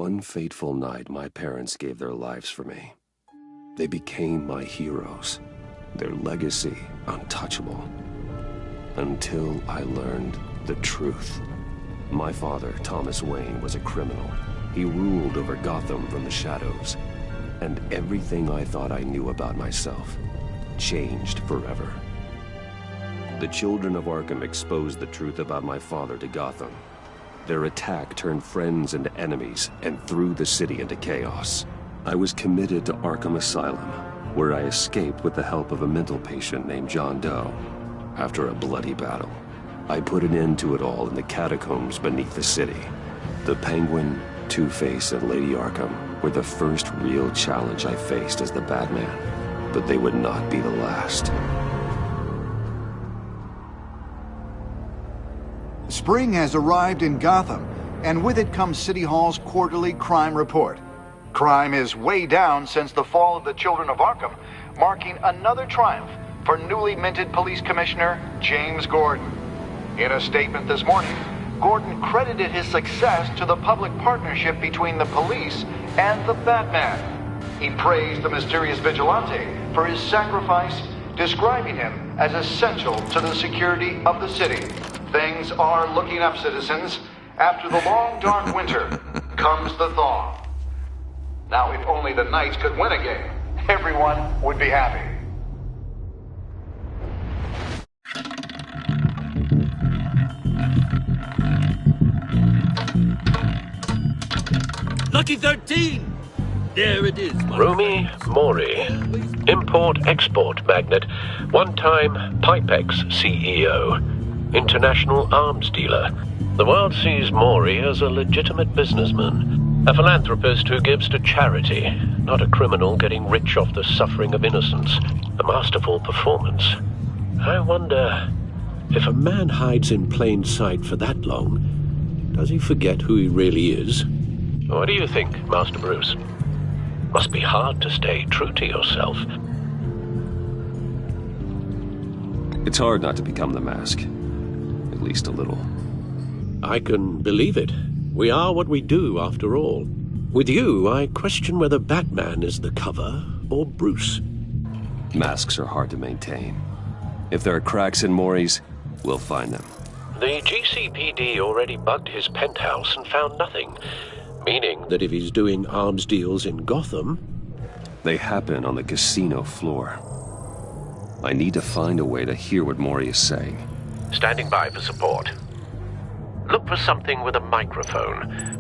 one fateful night, my parents gave their lives for me. They became my heroes, their legacy untouchable. Until I learned the truth. My father, Thomas Wayne, was a criminal. He ruled over Gotham from the shadows. And everything I thought I knew about myself changed forever. The children of Arkham exposed the truth about my father to Gotham. Their attack turned friends into enemies and threw the city into chaos. I was committed to Arkham Asylum, where I escaped with the help of a mental patient named John Doe. After a bloody battle, I put an end to it all in the catacombs beneath the city. The Penguin, Two-Face, and Lady Arkham were the first real challenge I faced as the Batman, but they would not be the last. Spring has arrived in Gotham, and with it comes City Hall's quarterly crime report. Crime is way down since the fall of the Children of Arkham, marking another triumph for newly minted Police Commissioner James Gordon. In a statement this morning, Gordon credited his success to the public partnership between the police and the Batman. He praised the mysterious vigilante for his sacrifice, describing him as essential to the security of the city. Things are looking up, citizens. After the long, dark winter comes the thaw. Now, if only the Knights could win a game, everyone would be happy. Lucky 13! There it is. Rumi Mori, import-export magnate, one-time Pipex CEO, international arms dealer. The world sees Mori as a legitimate businessman, a philanthropist who gives to charity, not a criminal getting rich off the suffering of innocence. A masterful performance. I wonder, if a man hides in plain sight for that long, does he forget who he really is? What do you think, Master Bruce? Must be hard to stay true to yourself. It's hard not to become the mask. At least a little. I can believe it. We are what we do, after all. With you, I question whether Batman is the cover or Bruce. Masks are hard to maintain. If there are cracks in Mori's, we'll find them. The GCPD already bugged his penthouse and found nothing. Meaning that if he's doing arms deals in Gotham... They happen on the casino floor. I need to find a way to hear what Mori is saying. Standing by for support. Look for something with a microphone.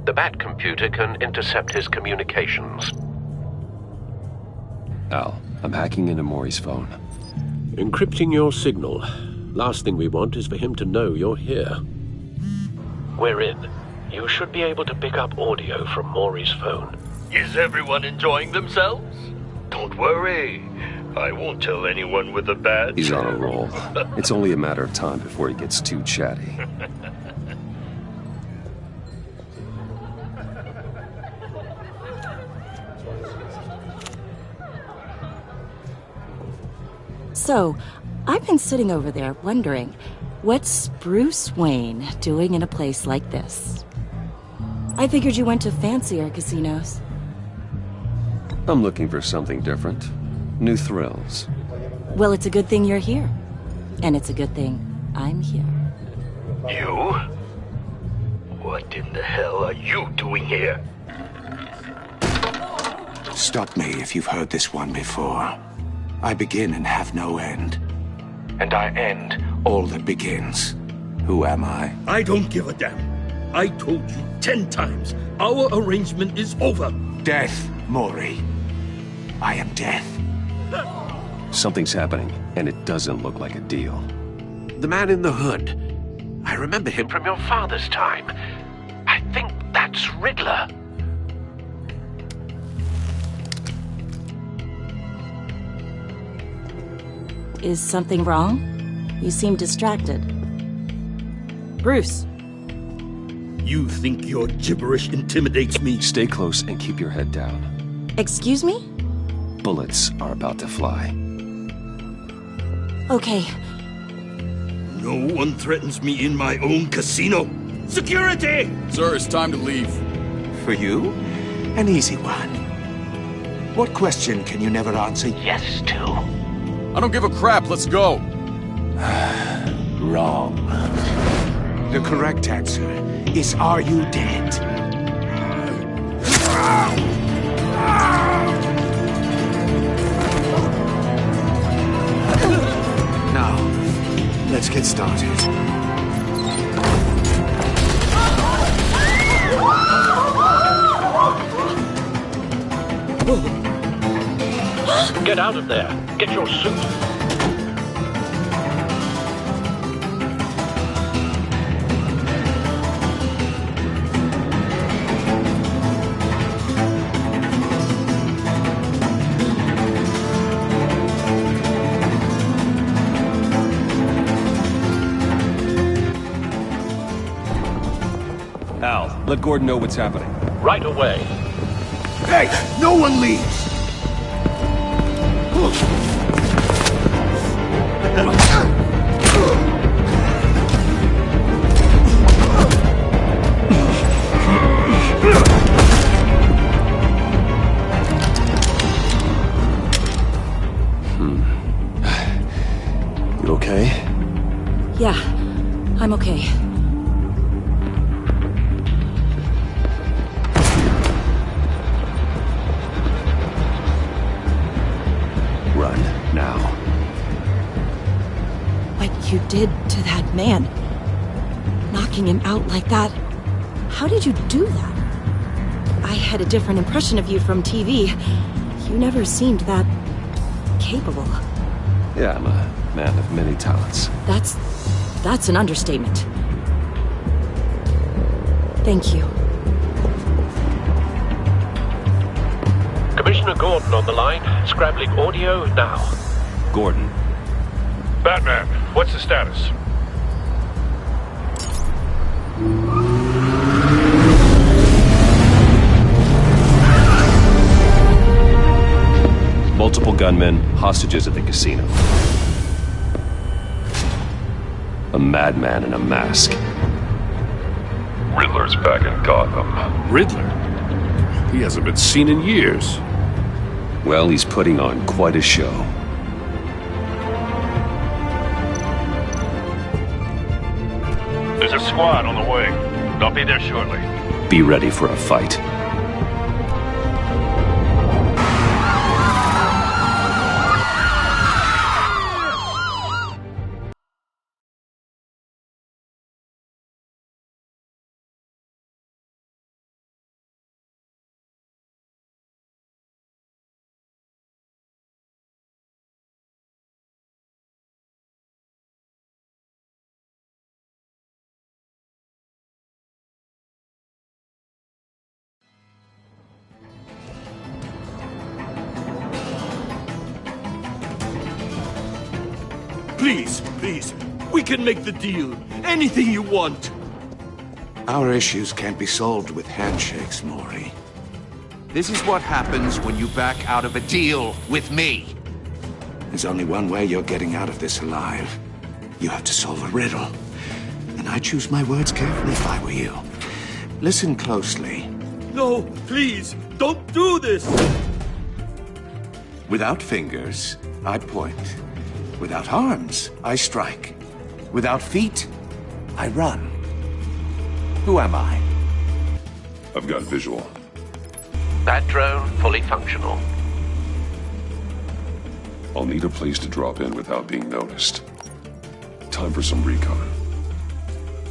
The Bat computer can intercept his communications. Al, I'm hacking into Mori's phone. Encrypting your signal. Last thing we want is for him to know you're here. We're in. You should be able to pick up audio from Mori's phone. Is everyone enjoying themselves? Don't worry. I won't tell anyone with a badge. He's on a roll. It's only a matter of time before he gets too chatty. So, I've been sitting over there wondering, what's Bruce Wayne doing in a place like this? I figured you went to fancier casinos. I'm looking for something different. New thrills. Well, it's a good thing you're here. And it's a good thing I'm here. You? What in the hell are you doing here? Stop me if you've heard this one before. I begin and have no end. And I end all that begins. Who am I? I don't give a damn. I told you 10 times. Our arrangement is over. Death, Mori. I am death. Something's happening, and it doesn't look like a deal. The man in the hood. I remember him from your father's time. I think that's Riddler. Is something wrong? You seem distracted. Bruce. You think your gibberish intimidates me? Stay close and keep your head down. Excuse me? Bullets are about to fly. Okay. No one threatens me in my own casino. Security! Sir, it's time to leave. For you? An easy one. What question can you never answer yes to? I don't give a crap, let's go! Wrong. The correct answer is, are you dead? Now, let's get started. Get out of there. Get your suit. Al, let Gordon know what's happening. Right away. Hey, no one leaves! You okay? Yeah, I'm okay. Run, now. What you did to that man, knocking him out like that, how did you do that? I had a different impression of you from TV. You never seemed that capable. Yeah, I'm a man of many talents. That's an understatement. Thank you. Commissioner Gordon on the line. Scrabbling audio now. Gordon. Batman, what's the status? Multiple gunmen, hostages at the casino. A madman in a mask. Riddler's back in Gotham. Riddler? He hasn't been seen in years. Well, he's putting on quite a show. There's a squad on the way. They'll be there shortly. Be ready for a fight. Please, we can make the deal. Anything you want. Our issues can't be solved with handshakes, Maury. This is what happens when you back out of a deal with me. There's only one way you're getting out of this alive. You have to solve a riddle. And I choose my words carefully if I were you. Listen closely. No, please, don't do this. Without fingers, I point. Without arms, I strike. Without feet, I run. Who am I? I've got visual. That drone fully functional. I'll need a place to drop in without being noticed. Time for some recon.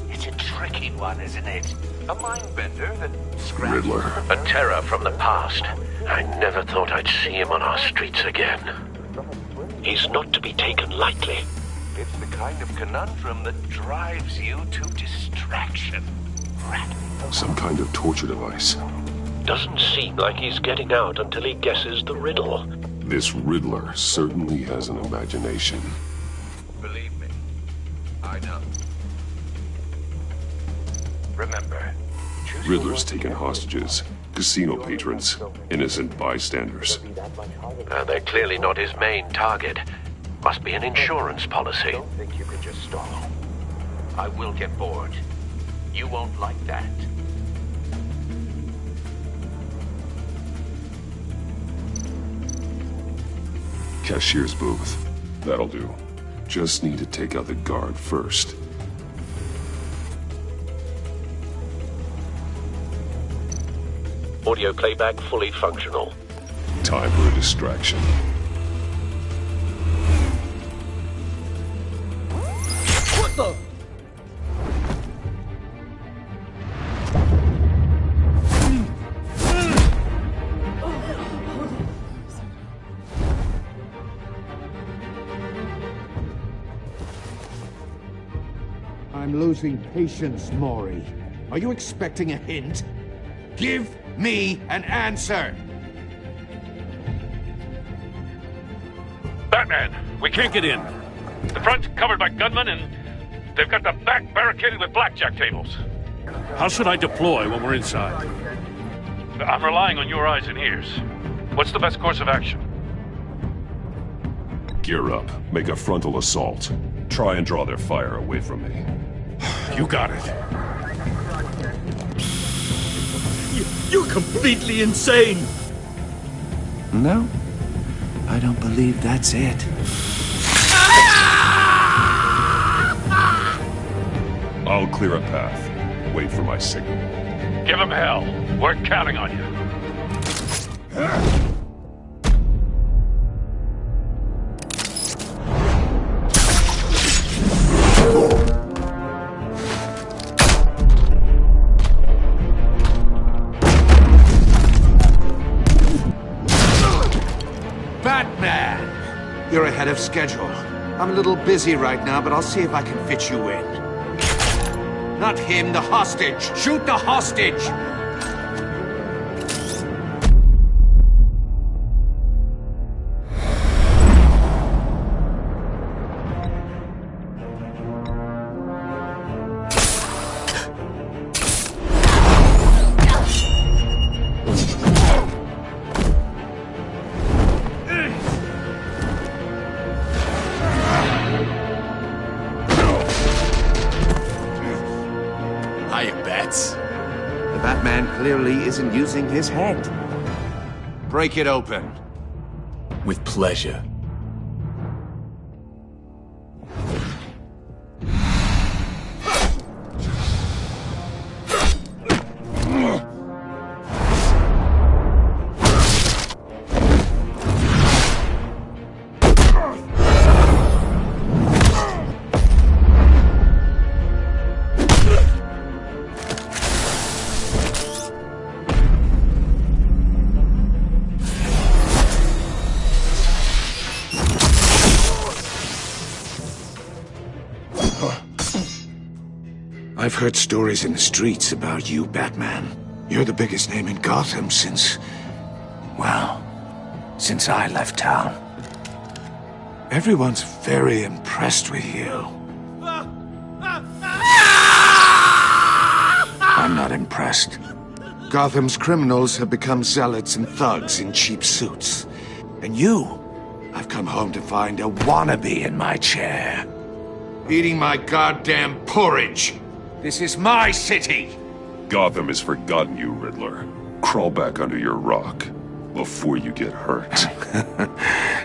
It's a tricky one, isn't it? A mind-bender that scraps... Riddler. A terror from the past. I never thought I'd see him on our streets again. He's not to be taken lightly. It's the kind of conundrum that drives you to distraction. Some kind of torture device. Doesn't seem like he's getting out until he guesses the riddle. This Riddler certainly has an imagination. Believe me, I know. Remember, Riddler's taken hostages, casino patrons, innocent bystanders. They're clearly not his main target. Must be an insurance policy. don't think you can just stall. I will get bored. You won't like that. Cashier's booth. That'll do. Just need to take out the guard first. Audio playback fully functional. Time for a distraction. What the? I'm losing patience, Maury. Are you expecting a hint? Give me an answer! Batman, we can't get in. The front's covered by gunmen, and they've got the back barricaded with blackjack tables. How should I deploy when we're inside? I'm relying on your eyes and ears. What's the best course of action? Gear up. Make a frontal assault. Try and draw their fire away from me. You got it. You're completely insane! No, I don't believe that's it. I'll clear a path. Wait for my signal. Give him hell. We're counting on you. Batman! You're ahead of schedule. I'm a little busy right now, but I'll see if I can fit you in. Not him, the hostage! Shoot the hostage! The Batman clearly isn't using his head. Break it open. With pleasure. I've heard stories in the streets about you, Batman. You're the biggest name in Gotham since... well, since I left town. Everyone's very impressed with you. I'm not impressed. Gotham's criminals have become zealots and thugs in cheap suits. And you, I've come home to find a wannabe in my chair. Eating my goddamn porridge. This is my city! Gotham has forgotten you, Riddler. Crawl back under your rock before you get hurt.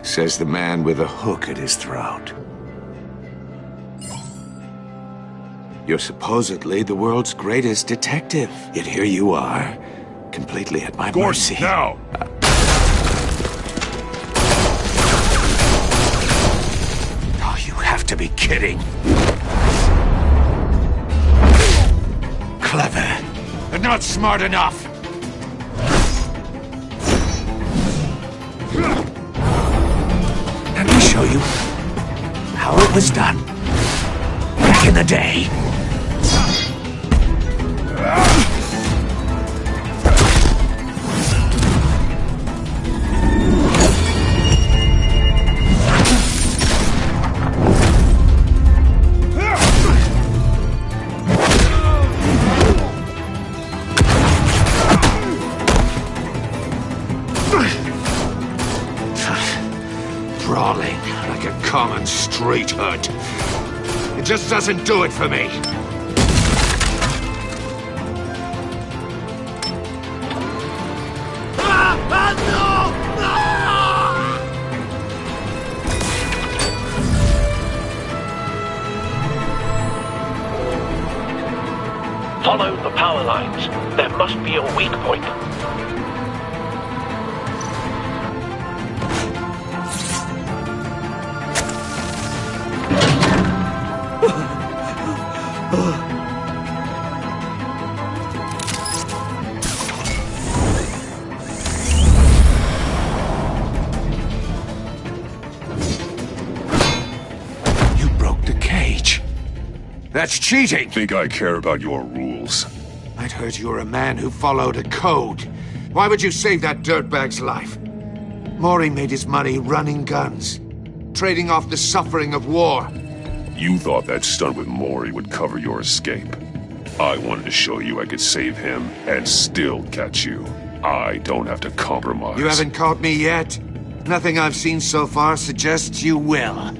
Says the man with a hook at his throat. You're supposedly the world's greatest detective. Yet here you are, completely at my mercy. Now! Oh, you have to be kidding. Clever, but not smart enough. Let me show you how it was done back in the day. Brawling like a common street hood. It just doesn't do it for me. Follow the power lines. There must be a weak point. You broke the cage. That's cheating! Think I care about your rules? I'd heard you were a man who followed a code. Why would you save that dirtbag's life? Maury made his money running guns, trading off the suffering of war. You thought that stunt with Maury would cover your escape. I wanted to show you I could save him and still catch you. I don't have to compromise. You haven't caught me yet. Nothing I've seen so far suggests you will.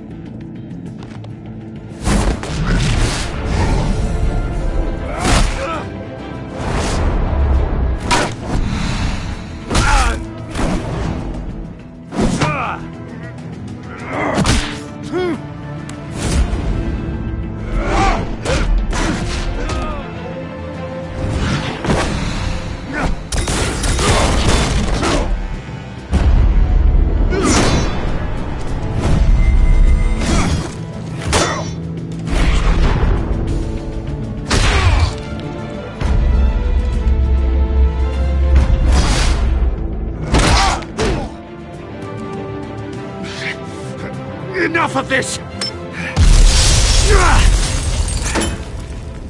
Enough of this!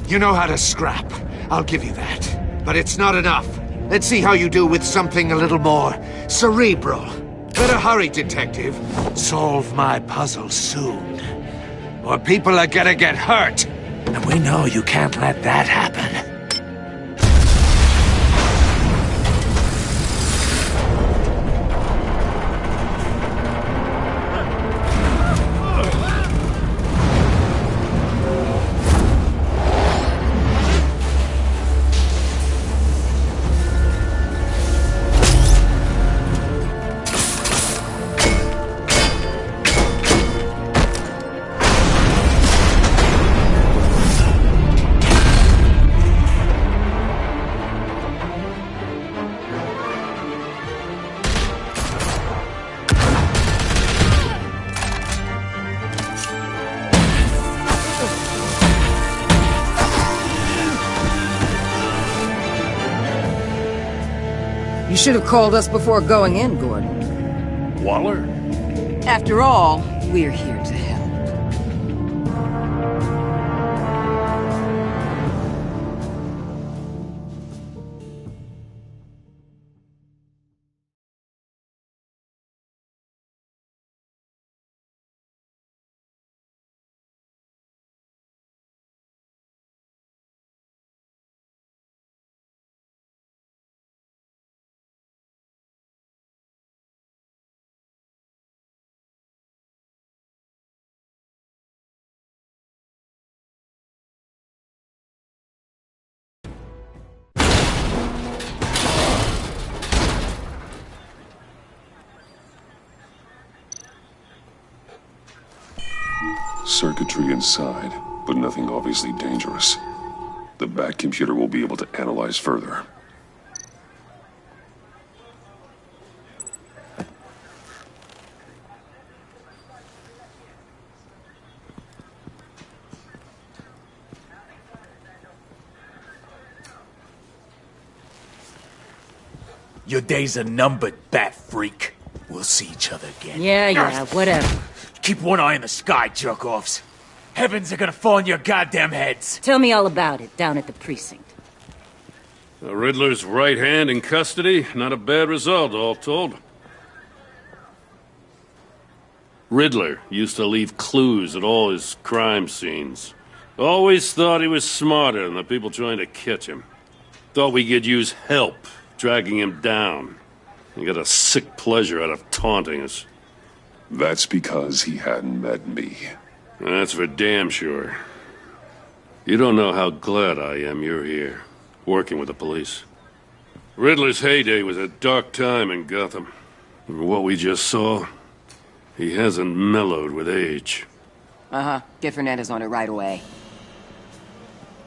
You know how to scrap. I'll give you that. But it's not enough. Let's see how you do with something a little more cerebral. Better hurry, detective. Solve my puzzle soon. Or people are gonna get hurt. And we know you can't let that happen. You should have called us before going in, Gordon. Waller? After all, we're here to help. Circuitry inside, but nothing obviously dangerous. The back computer will be able to analyze further. Your days are numbered, bat freak. We'll see each other again. Yeah, whatever. Keep one eye in the sky, jerk-offs. Heavens are gonna fall on your goddamn heads. Tell me all about it down at the precinct. The Riddler's right hand in custody. Not a bad result, all told. Riddler used to leave clues at all his crime scenes. Always thought he was smarter than the people trying to catch him. Thought we could use help dragging him down. He got a sick pleasure out of taunting us. That's because he hadn't met me. That's for damn sure. You don't know how glad I am you're here, working with the police. Riddler's heyday was a dark time in Gotham. And what we just saw, he hasn't mellowed with age. Uh-huh. Get Fernandez on it right away.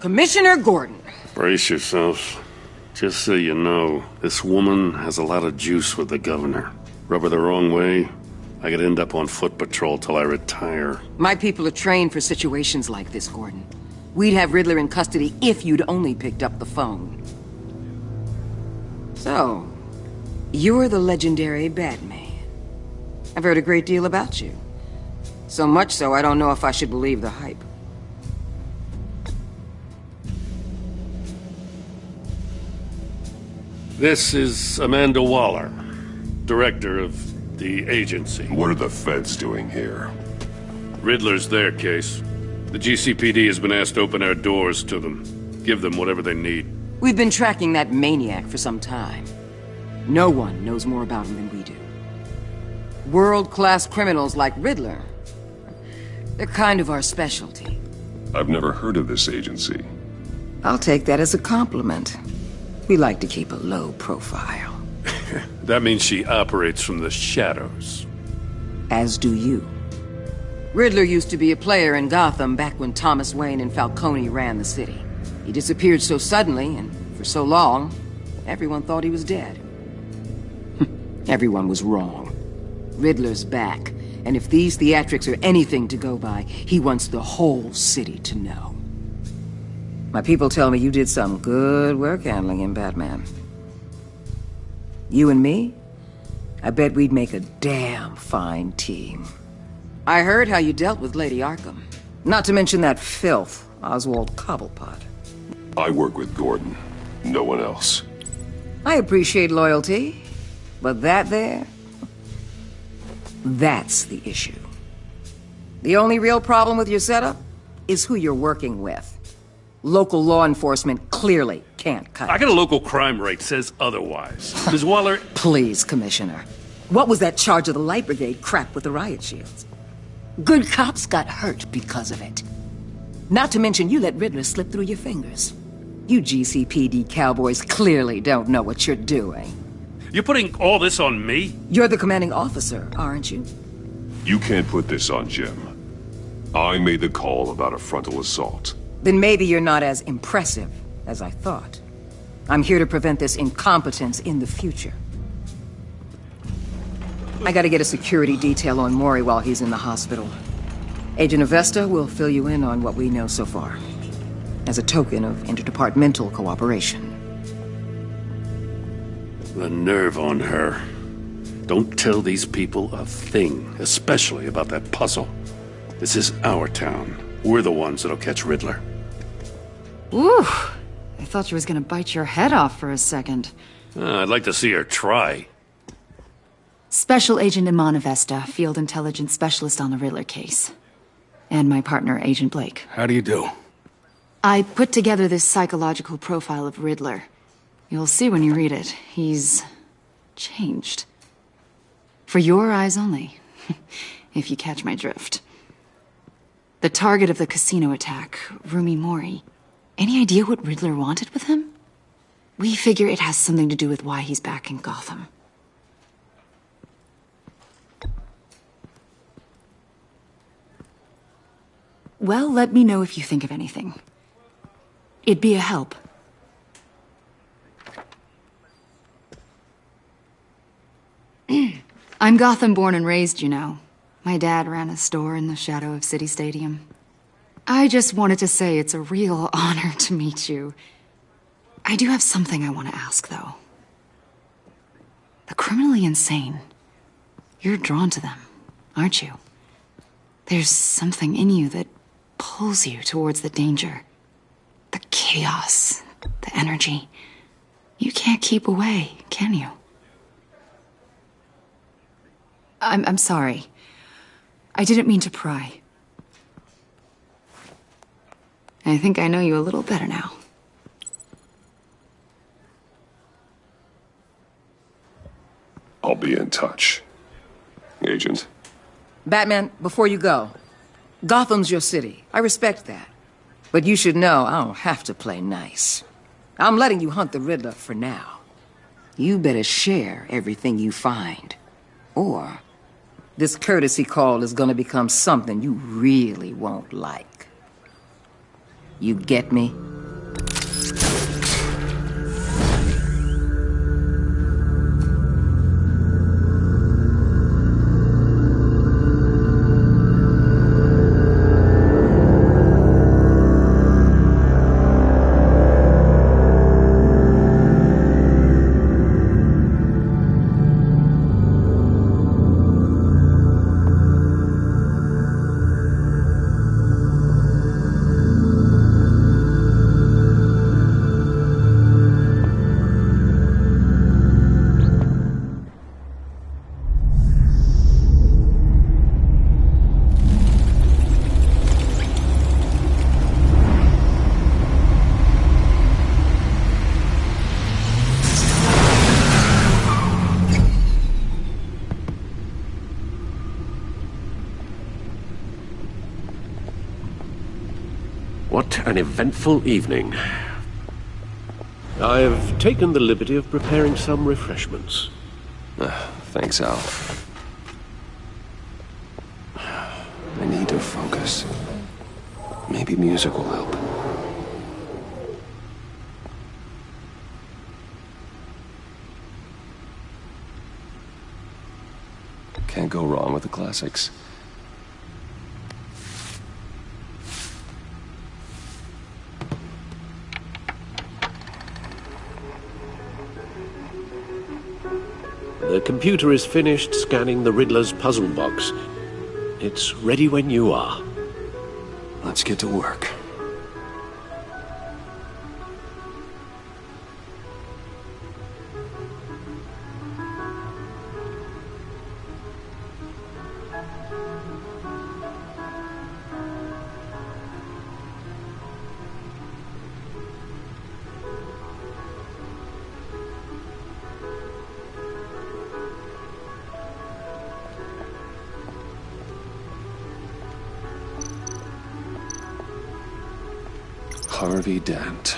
Commissioner Gordon. Brace yourselves. Just so you know, this woman has a lot of juice with the governor. Rub her the wrong way, I could end up on foot patrol till I retire. My people are trained for situations like this, Gordon. We'd have Riddler in custody if you'd only picked up the phone. So, you're the legendary Batman. I've heard a great deal about you. So much so, I don't know if I should believe the hype. This is Amanda Waller, director of the agency. What are the feds doing here? Riddler's their case. The GCPD has been asked to open our doors to them. Give them whatever they need. We've been tracking that maniac for some time. No one knows more about him than we do. World-class criminals like Riddler. They're kind of our specialty. I've never heard of this agency. I'll take that as a compliment. We like to keep a low profile. That means she operates from the shadows. As do you. Riddler used to be a player in Gotham back when Thomas Wayne and Falcone ran the city. He disappeared so suddenly and for so long, everyone thought he was dead. Everyone was wrong. Riddler's back, and if these theatrics are anything to go by, he wants the whole city to know. My people tell me you did some good work handling him, Batman. You and me? I bet we'd make a damn fine team. I heard how you dealt with Lady Arkham. Not to mention that filth, Oswald Cobblepot. I work with Gordon. No one else. I appreciate loyalty, but that there... that's the issue. The only real problem with your setup is who you're working with. Local law enforcement clearly can't cut it. I got a local crime rate says otherwise. Ms. Waller... Please, Commissioner. What was that charge of the Light Brigade crap with the riot shields? Good cops got hurt because of it. Not to mention you let Riddler slip through your fingers. You GCPD cowboys clearly don't know what you're doing. You're putting all this on me? You're the commanding officer, aren't you? You can't put this on Jim. I made the call about a frontal assault. Then maybe you're not as impressive as I thought. I'm here to prevent this incompetence in the future. I gotta get a security detail on Maury while he's in the hospital. Agent Avesta will fill you in on what we know so far, as a token of interdepartmental cooperation. The nerve on her. Don't tell these people a thing, especially about that puzzle. This is our town. We're the ones that'll catch Riddler. Ooh, I thought she was gonna bite your head off for a second. I'd like to see her try. Special Agent Iman Avesta, Field Intelligence Specialist on the Riddler case. And my partner, Agent Blake. How do you do? I put together this psychological profile of Riddler. You'll see when you read it. He's... changed. For your eyes only, if you catch my drift. The target of the casino attack, Rumi Mori. Any idea what Riddler wanted with him? We figure it has something to do with why he's back in Gotham. Well, let me know if you think of anything. It'd be a help. I'm Gotham born and raised, you know. My dad ran a store in the shadow of City Stadium. I just wanted to say it's a real honor to meet you. I do have something I want to ask, though. The criminally insane. You're drawn to them, aren't you? There's something in you that pulls you towards the danger. The chaos, the energy. You can't keep away, can you? I'm sorry. I didn't mean to pry. I think I know you a little better now. I'll be in touch. Agent. Batman, before you go, Gotham's your city. I respect that. But you should know I don't have to play nice. I'm letting you hunt the Riddler for now. You better share everything you find. Or this courtesy call is gonna become something you really won't like. You get me? What an eventful evening. I've taken the liberty of preparing some refreshments. Thanks, Al. I need to focus. Maybe music will help. Can't go wrong with the classics. The computer is finished scanning the Riddler's puzzle box. It's ready when you are. Let's get to work. Harvey Dent.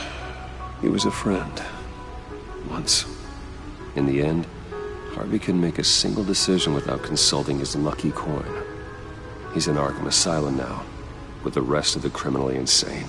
He was a friend. Once. In the end, Harvey couldn't make a single decision without consulting his lucky coin. He's in Arkham Asylum now, with the rest of the criminally insane.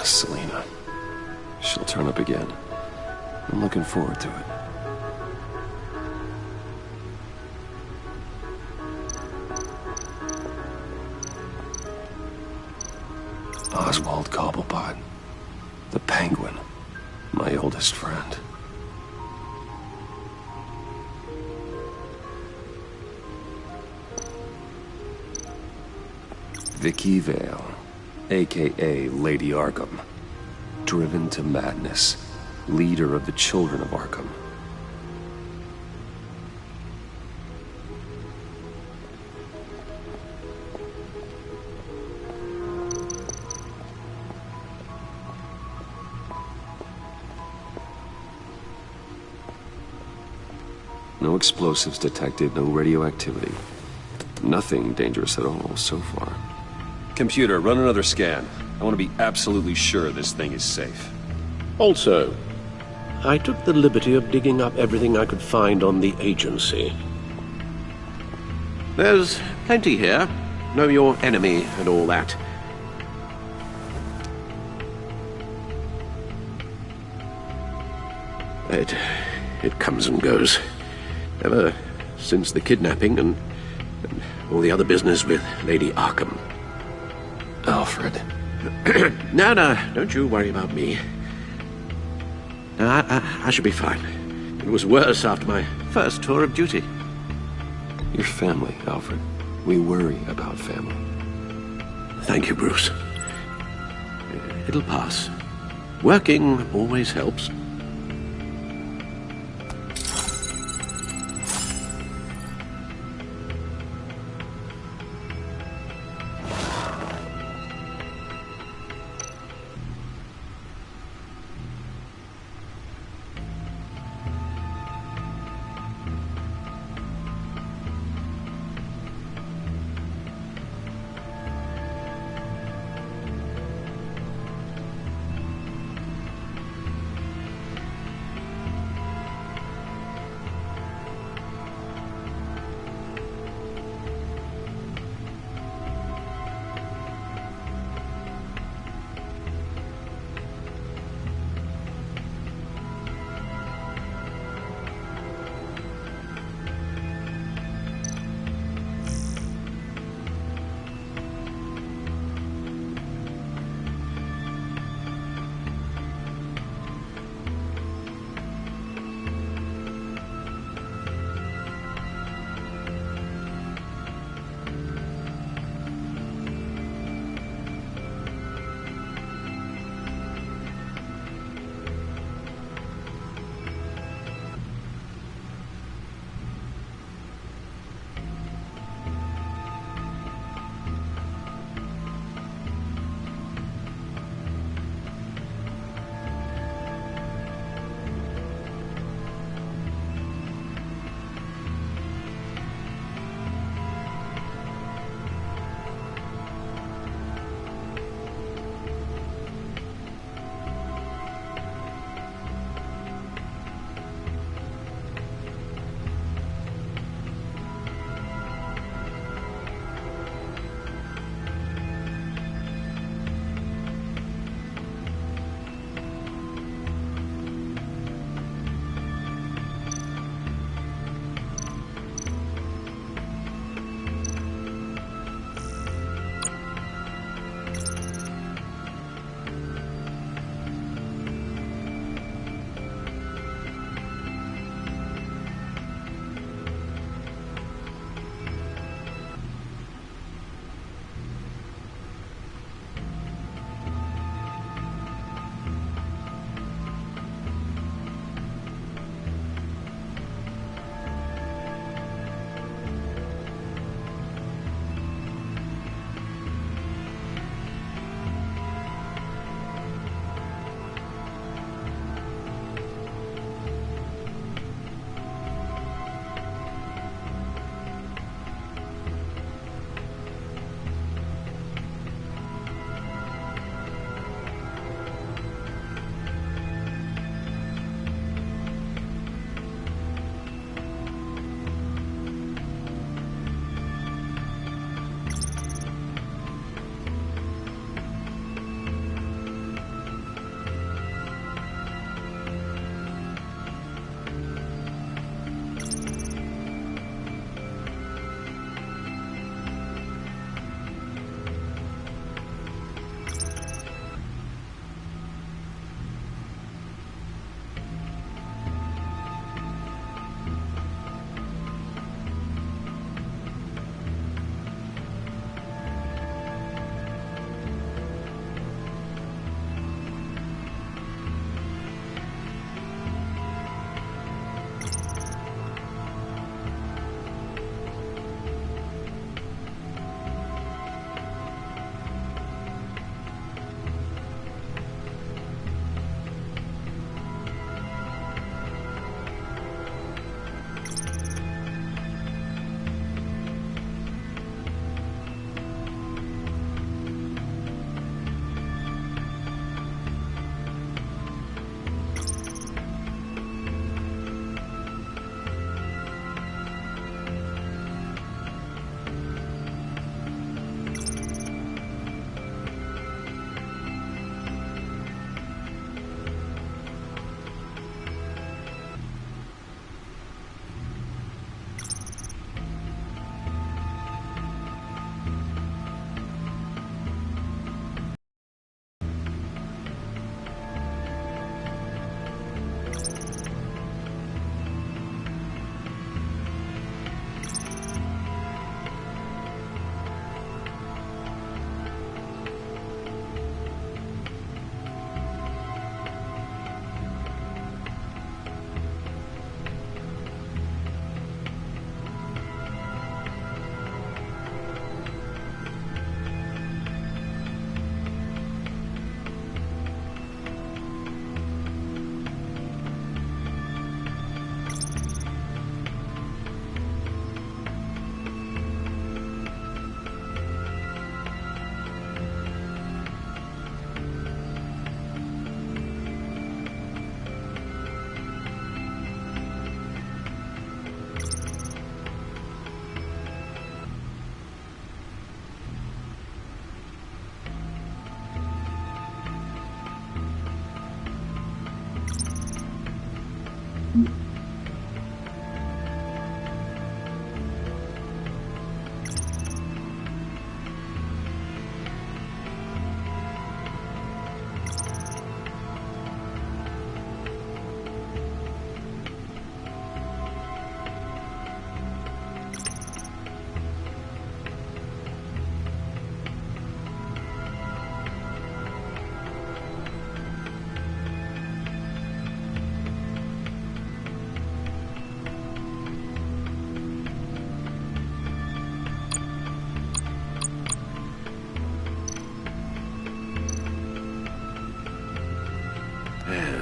Selena. She'll turn up again. I'm looking forward to it. Oswald Cobblepot. The Penguin. My oldest friend. Vicky Vale. A.K.A. Lady Arkham. Driven to madness. Leader of the Children of Arkham. No explosives detected, no radioactivity. Nothing dangerous at all so far. Computer, run another scan. I want to be absolutely sure this thing is safe. Also, I took the liberty of digging up everything I could find on the agency. There's plenty here. Know your enemy and all that. It comes and goes. Ever since the kidnapping and all the other business with Lady Arkham. Alfred. No, don't you worry about me. No, I should be fine. It was worse after my first tour of duty. Your family, Alfred. We worry about family. Thank you, Bruce. It'll pass. Working always helps.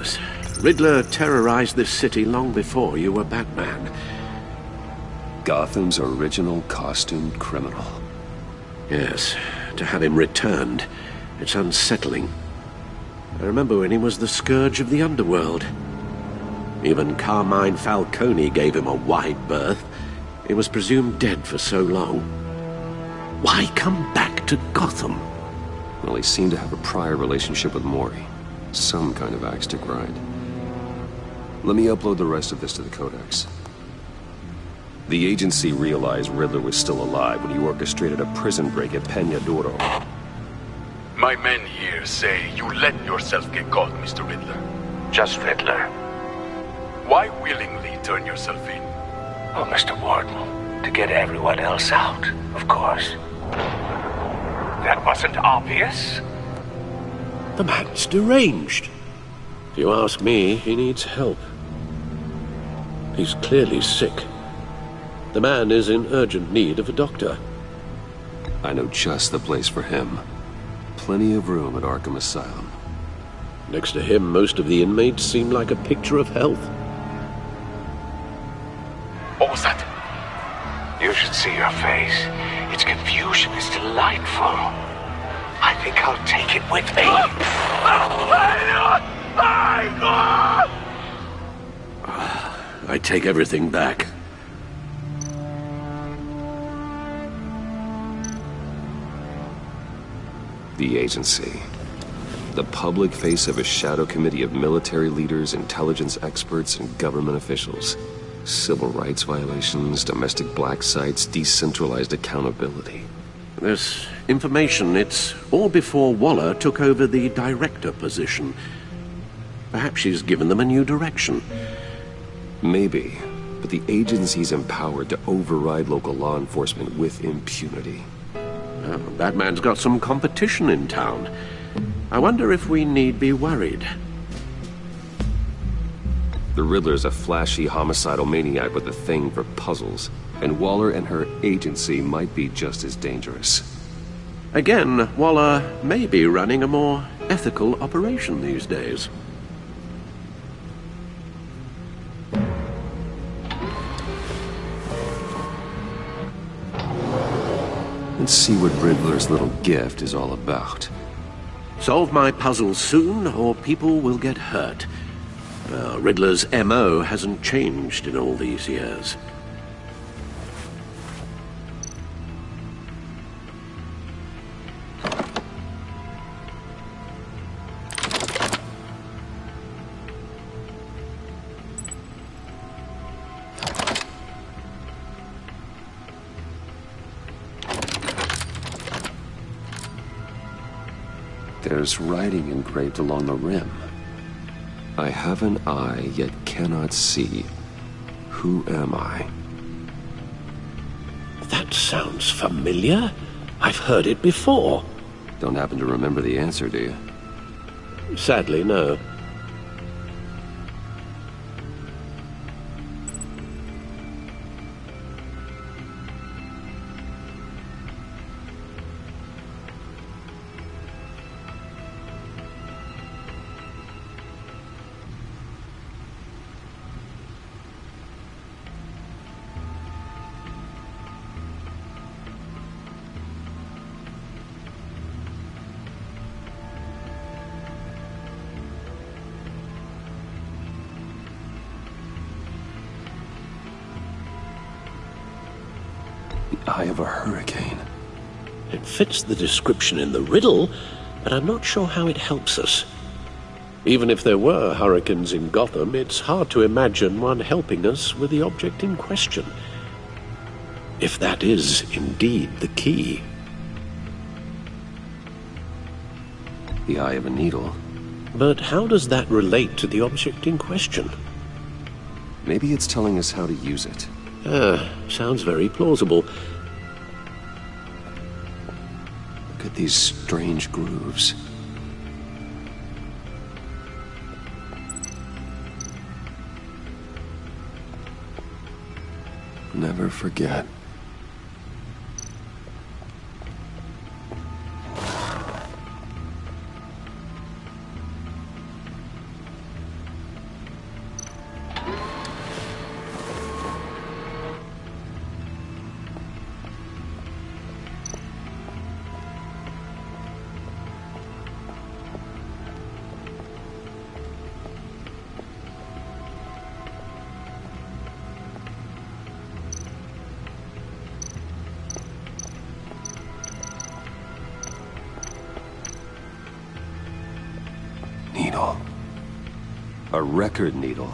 Yes. Riddler terrorized this city long before you were Batman. Gotham's original costumed criminal. Yes. To have him returned, it's unsettling. I remember when he was the scourge of the underworld. Even Carmine Falcone gave him a wide berth. He was presumed dead for so long. Why come back to Gotham? Well, he seemed to have a prior relationship with Mori. Some kind of axe to grind. Let me upload the rest of this to the Codex. The agency realized Riddler was still alive when he orchestrated a prison break at Peña Duro. My men here say you let yourself get caught, Mr. Riddler. Just Riddler. Why willingly turn yourself in? Oh, Mr. Warden, to get everyone else out, of course. That wasn't obvious? The man's deranged. If you ask me, he needs help. He's clearly sick. The man is in urgent need of a doctor. I know just the place for him. Plenty of room at Arkham Asylum. Next to him, most of the inmates seem like a picture of health. What was that? You should see your face. Its confusion is delightful. I think I'll take it with me. I take everything back. The agency. The public face of a shadow committee of military leaders, intelligence experts, and government officials. Civil rights violations, domestic black sites, decentralized accountability. This information, it's all before Waller took over the director position. Perhaps she's given them a new direction. Maybe, but the agency's empowered to override local law enforcement with impunity. Oh, Batman's got some competition in town. I wonder if we need be worried. The Riddler's a flashy, homicidal maniac with a thing for puzzles, and Waller and her agency might be just as dangerous. Again, Waller may be running a more ethical operation these days. Let's see what Riddler's little gift is all about. Solve my puzzle soon, or people will get hurt. Riddler's M.O. hasn't changed in all these years. There's writing engraved along the rim. I have an eye, yet cannot see. Who am I? That sounds familiar. I've heard it before. Don't happen to remember the answer, do you? Sadly, no. Eye of a hurricane. It fits the description in the riddle, but I'm not sure how it helps us. Even if there were hurricanes in Gotham, it's hard to imagine one helping us with the object in question. If that is indeed the key. The eye of a needle. But how does that relate to the object in question? Maybe it's telling us how to use it. Sounds very plausible. Look at these strange grooves. Never forget. A record needle.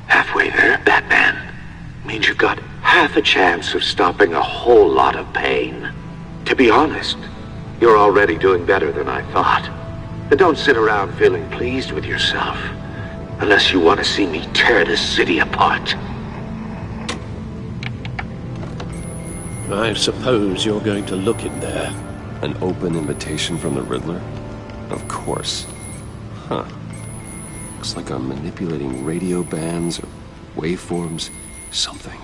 Halfway there, Batman. Means you've got half a chance of stopping a whole lot of pain. To be honest, you're already doing better than I thought. And don't sit around feeling pleased with yourself. Unless you want to see me tear this city apart. I suppose you're going to look in there. An open invitation from the Riddler? Of course. Huh. Looks like I'm manipulating radio bands or waveforms, something.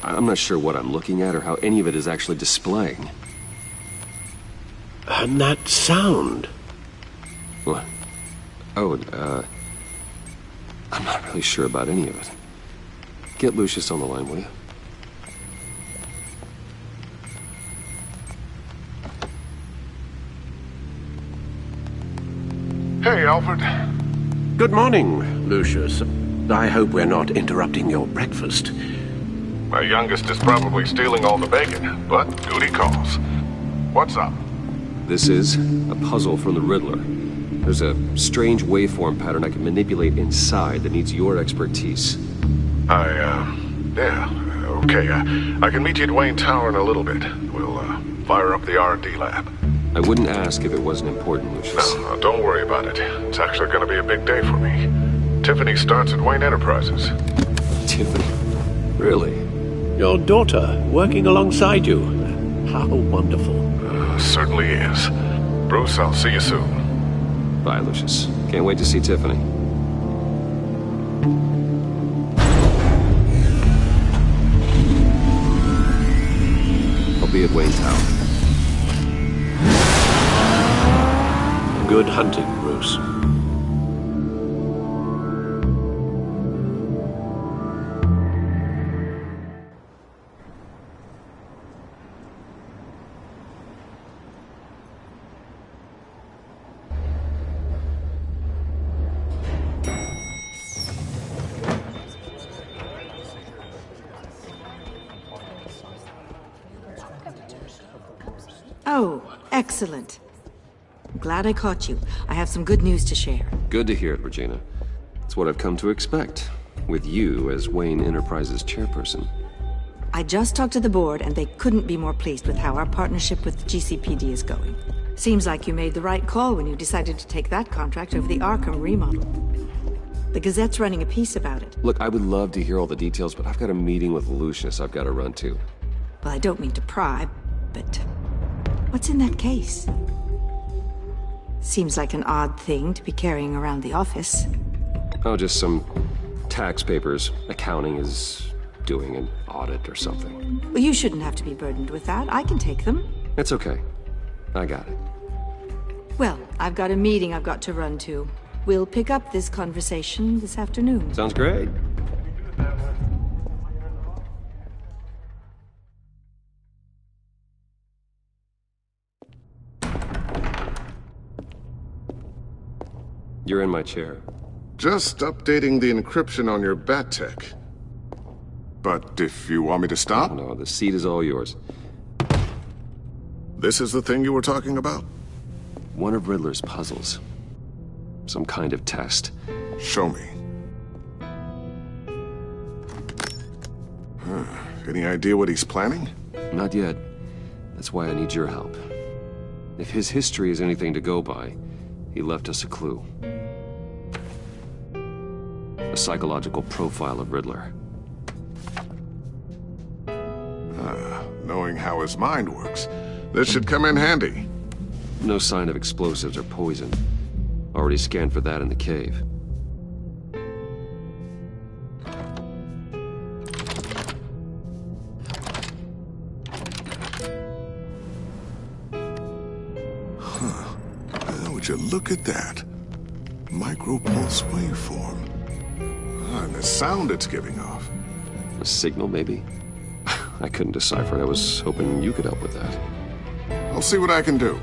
I'm not sure what I'm looking at or how any of it is actually displaying. And that sound? What? Oh, I'm not really sure about any of it. Get Lucius on the line, will you? Hey, Alfred. Good morning, Lucius. I hope we're not interrupting your breakfast. My youngest is probably stealing all the bacon, but duty calls. What's up? This is a puzzle from the Riddler. There's a strange waveform pattern I can manipulate inside that needs your expertise. Yeah, okay. I can meet you at Wayne Tower in a little bit. We'll, fire up the R&D lab. I wouldn't ask if it wasn't important, Lucius. No, don't worry about it. It's actually gonna be a big day for me. Tiffany starts at Wayne Enterprises. Tiffany? Really? Your daughter, working alongside you. How wonderful. Certainly is. Bruce, I'll see you soon. Bye, Lucius. Can't wait to see Tiffany. I'll be at Wayne Tower. Good hunting, Bruce. Oh, excellent. Glad I caught you. I have some good news to share. Good to hear it, Regina. It's what I've come to expect, with you as Wayne Enterprises chairperson. I just talked to the board, and they couldn't be more pleased with how our partnership with the GCPD is going. Seems like you made the right call when you decided to take that contract over the Arkham remodel. The Gazette's running a piece about it. Look, I would love to hear all the details, but I've got a meeting with Lucius I've got to run to. Well, I don't mean to pry, but what's in that case? Seems like an odd thing to be carrying around the office. Oh, just some tax papers. Accounting is doing an audit or something. Well, you shouldn't have to be burdened with that. I can take them. It's okay. I got it. Well, I've got a meeting I've got to run to. We'll pick up this conversation this afternoon. Sounds great. You're in my chair. Just updating the encryption on your Bat-Tech. But if you want me to stop? No, the seat is all yours. This is the thing you were talking about? One of Riddler's puzzles. Some kind of test. Show me. Any idea what he's planning? Not yet. That's why I need your help. If his history is anything to go by, he left us a clue. A psychological profile of Riddler. Knowing how his mind works, this should come in handy. No sign of explosives or poison. Already scanned for that in the cave. Would you look at that? Micropulse waveform. And the sound it's giving off. A signal, maybe? I couldn't decipher it. I was hoping you could help with that. I'll see what I can do.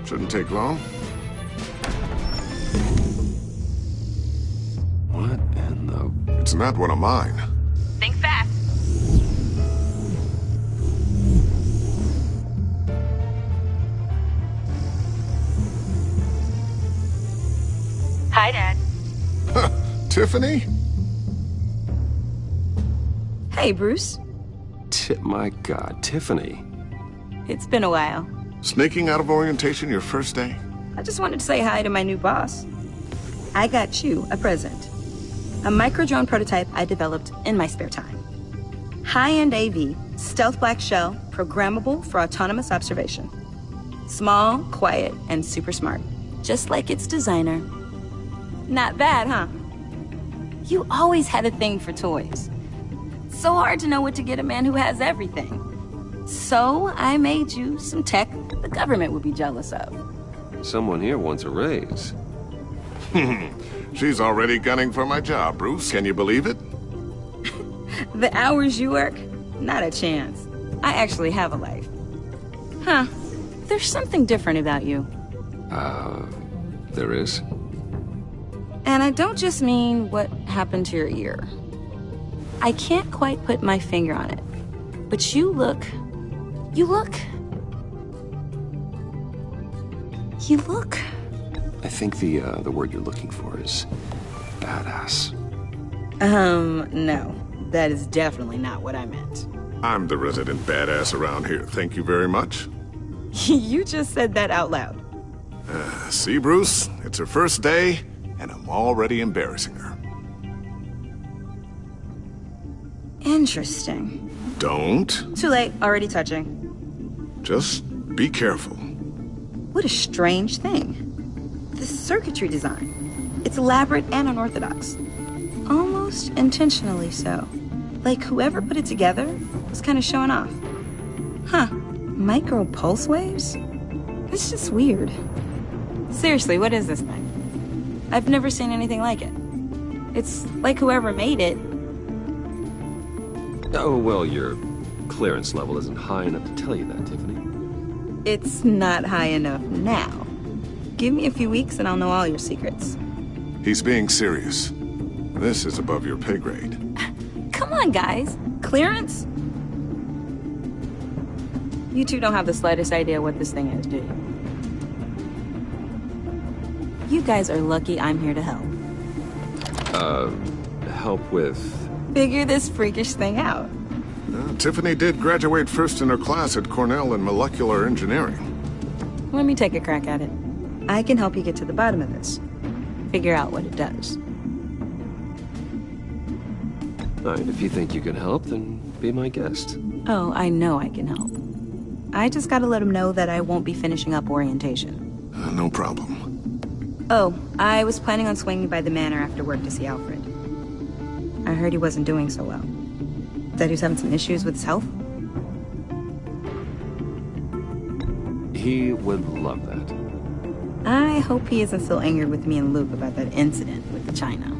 Shouldn't take long. What in the... It's not one of mine. Think fast. Hi, Dad. Tiffany? Hey, Bruce. My God, Tiffany. It's been a while. Sneaking out of orientation your first day? I just wanted to say hi to my new boss. I got you a present. A micro-drone prototype I developed in my spare time. High-end AV, stealth black shell, programmable for autonomous observation. Small, quiet, and super smart. Just like its designer. Not bad, huh? You always had a thing for toys. So hard to know what to get a man who has everything. So I made you some tech the government would be jealous of. Someone here wants a raise. She's already gunning for my job, Bruce. Can you believe it? The hours you work? Not a chance. I actually have a life. Huh. There's something different about you. There is? And I don't just mean what happened to your ear. I can't quite put my finger on it. But you look... I think the word you're looking for is badass. No. That is definitely not what I meant. I'm the resident badass around here. Thank you very much. You just said that out loud. See, Bruce? It's her first day, and I'm already embarrassing her. Interesting. Don't. Too late. Already touching. Just be careful. What a strange thing. The circuitry design. It's elaborate and unorthodox. Almost intentionally so. Like whoever put it together was kind of showing off. Huh. Micro pulse waves? It's just weird. Seriously, what is this thing? I've never seen anything like it. It's like whoever made it. Oh, well, your clearance level isn't high enough to tell you that, Tiffany. It's not high enough now. Give me a few weeks and I'll know all your secrets. He's being serious. This is above your pay grade. Come on, guys. Clearance? You two don't have the slightest idea what this thing is, do you? You guys are lucky I'm here to help. Help with... Figure this freakish thing out. Tiffany did graduate first in her class at Cornell in molecular engineering. Let me take a crack at it. I can help you get to the bottom of this. Figure out what it does. All right, if you think you can help, then be my guest. Oh, I know I can help. I just gotta let him know that I won't be finishing up orientation. No problem. Oh, I was planning on swinging by the manor after work to see Alfred. I heard he wasn't doing so well. That he was having some issues with his health. He would love that. I hope he isn't still angered with me and Luke about that incident with the China.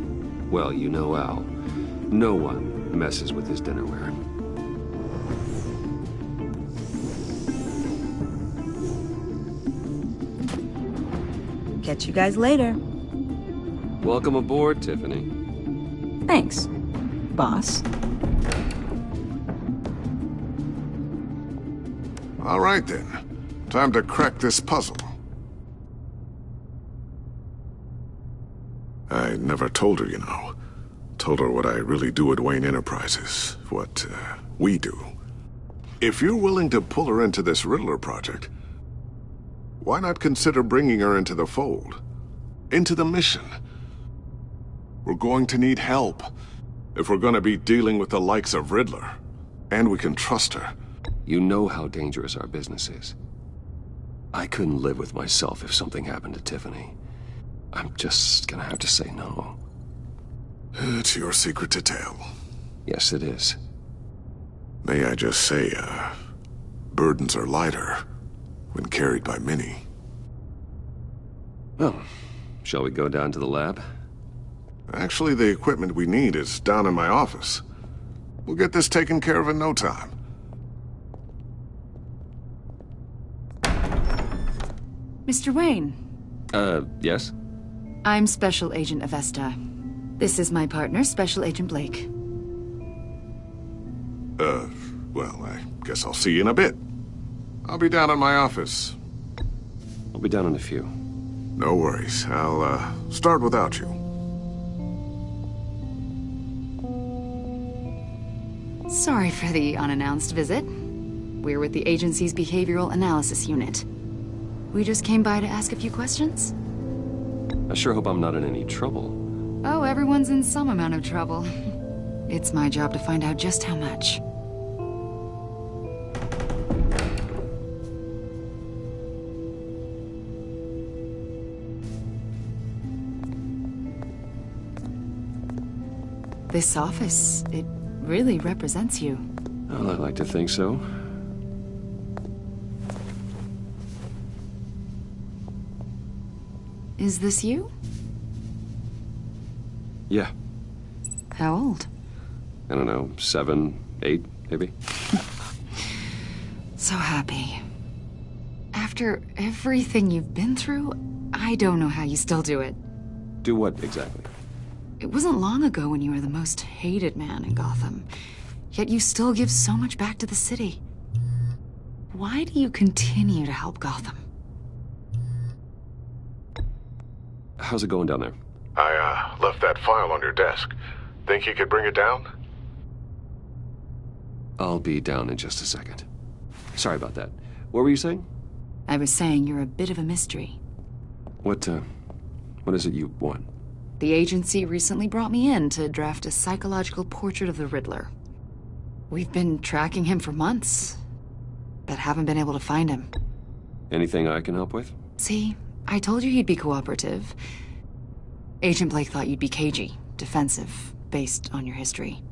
Well, you know Al. No one messes with his dinnerware. Catch you guys later. Welcome aboard, Tiffany. Thanks, boss. All right, then. Time to crack this puzzle. I never told her, you know. Told her what I really do at Wayne Enterprises. What, we do. If you're willing to pull her into this Riddler project, why not consider bringing her into the fold? Into the mission? We're going to need help if we're going to be dealing with the likes of Riddler. And we can trust her. You know how dangerous our business is. I couldn't live with myself if something happened to Tiffany. I'm just gonna have to say no. It's your secret to tell. Yes, it is. May I just say, burdens are lighter when carried by many. Well, shall we go down to the lab? Actually, the equipment we need is down in my office. We'll get this taken care of in no time. Mr. Wayne. Yes? I'm Special Agent Avesta. This is my partner, Special Agent Blake. Well, I guess I'll see you in a bit. I'll be down in my office. I'll be down in a few. No worries. I'll, start without you. Sorry for the unannounced visit. We're with the agency's behavioral analysis unit. We just came by to ask a few questions. I sure hope I'm not in any trouble. Oh, everyone's in some amount of trouble. It's my job to find out just how much. This office, it really represents you. Well, I'd like to think so. Is this you? Yeah. How old? I don't know, 7, 8, maybe? So happy. After everything you've been through, I don't know how you still do it. Do what, exactly? It wasn't long ago when you were the most hated man in Gotham. Yet you still give so much back to the city. Why do you continue to help Gotham? How's it going down there? I, left that file on your desk. Think you could bring it down? I'll be down in just a second. Sorry about that. What were you saying? I was saying you're a bit of a mystery. What is it you want? The agency recently brought me in to draft a psychological portrait of the Riddler. We've been tracking him for months, but haven't been able to find him. Anything I can help with? See, I told you he'd be cooperative. Agent Blake thought you'd be cagey, defensive, based on your history.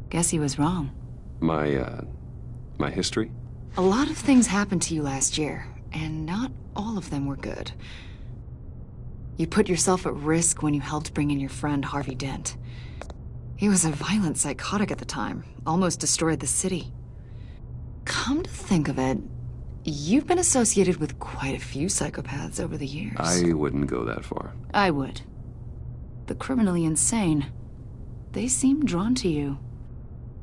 Guess he was wrong. My history? A lot of things happened to you last year, and not all of them were good. You put yourself at risk when you helped bring in your friend Harvey Dent. He was a violent psychotic at the time, almost destroyed the city. Come to think of it, you've been associated with quite a few psychopaths over the years. I wouldn't go that far. I would. The criminally insane, they seem drawn to you.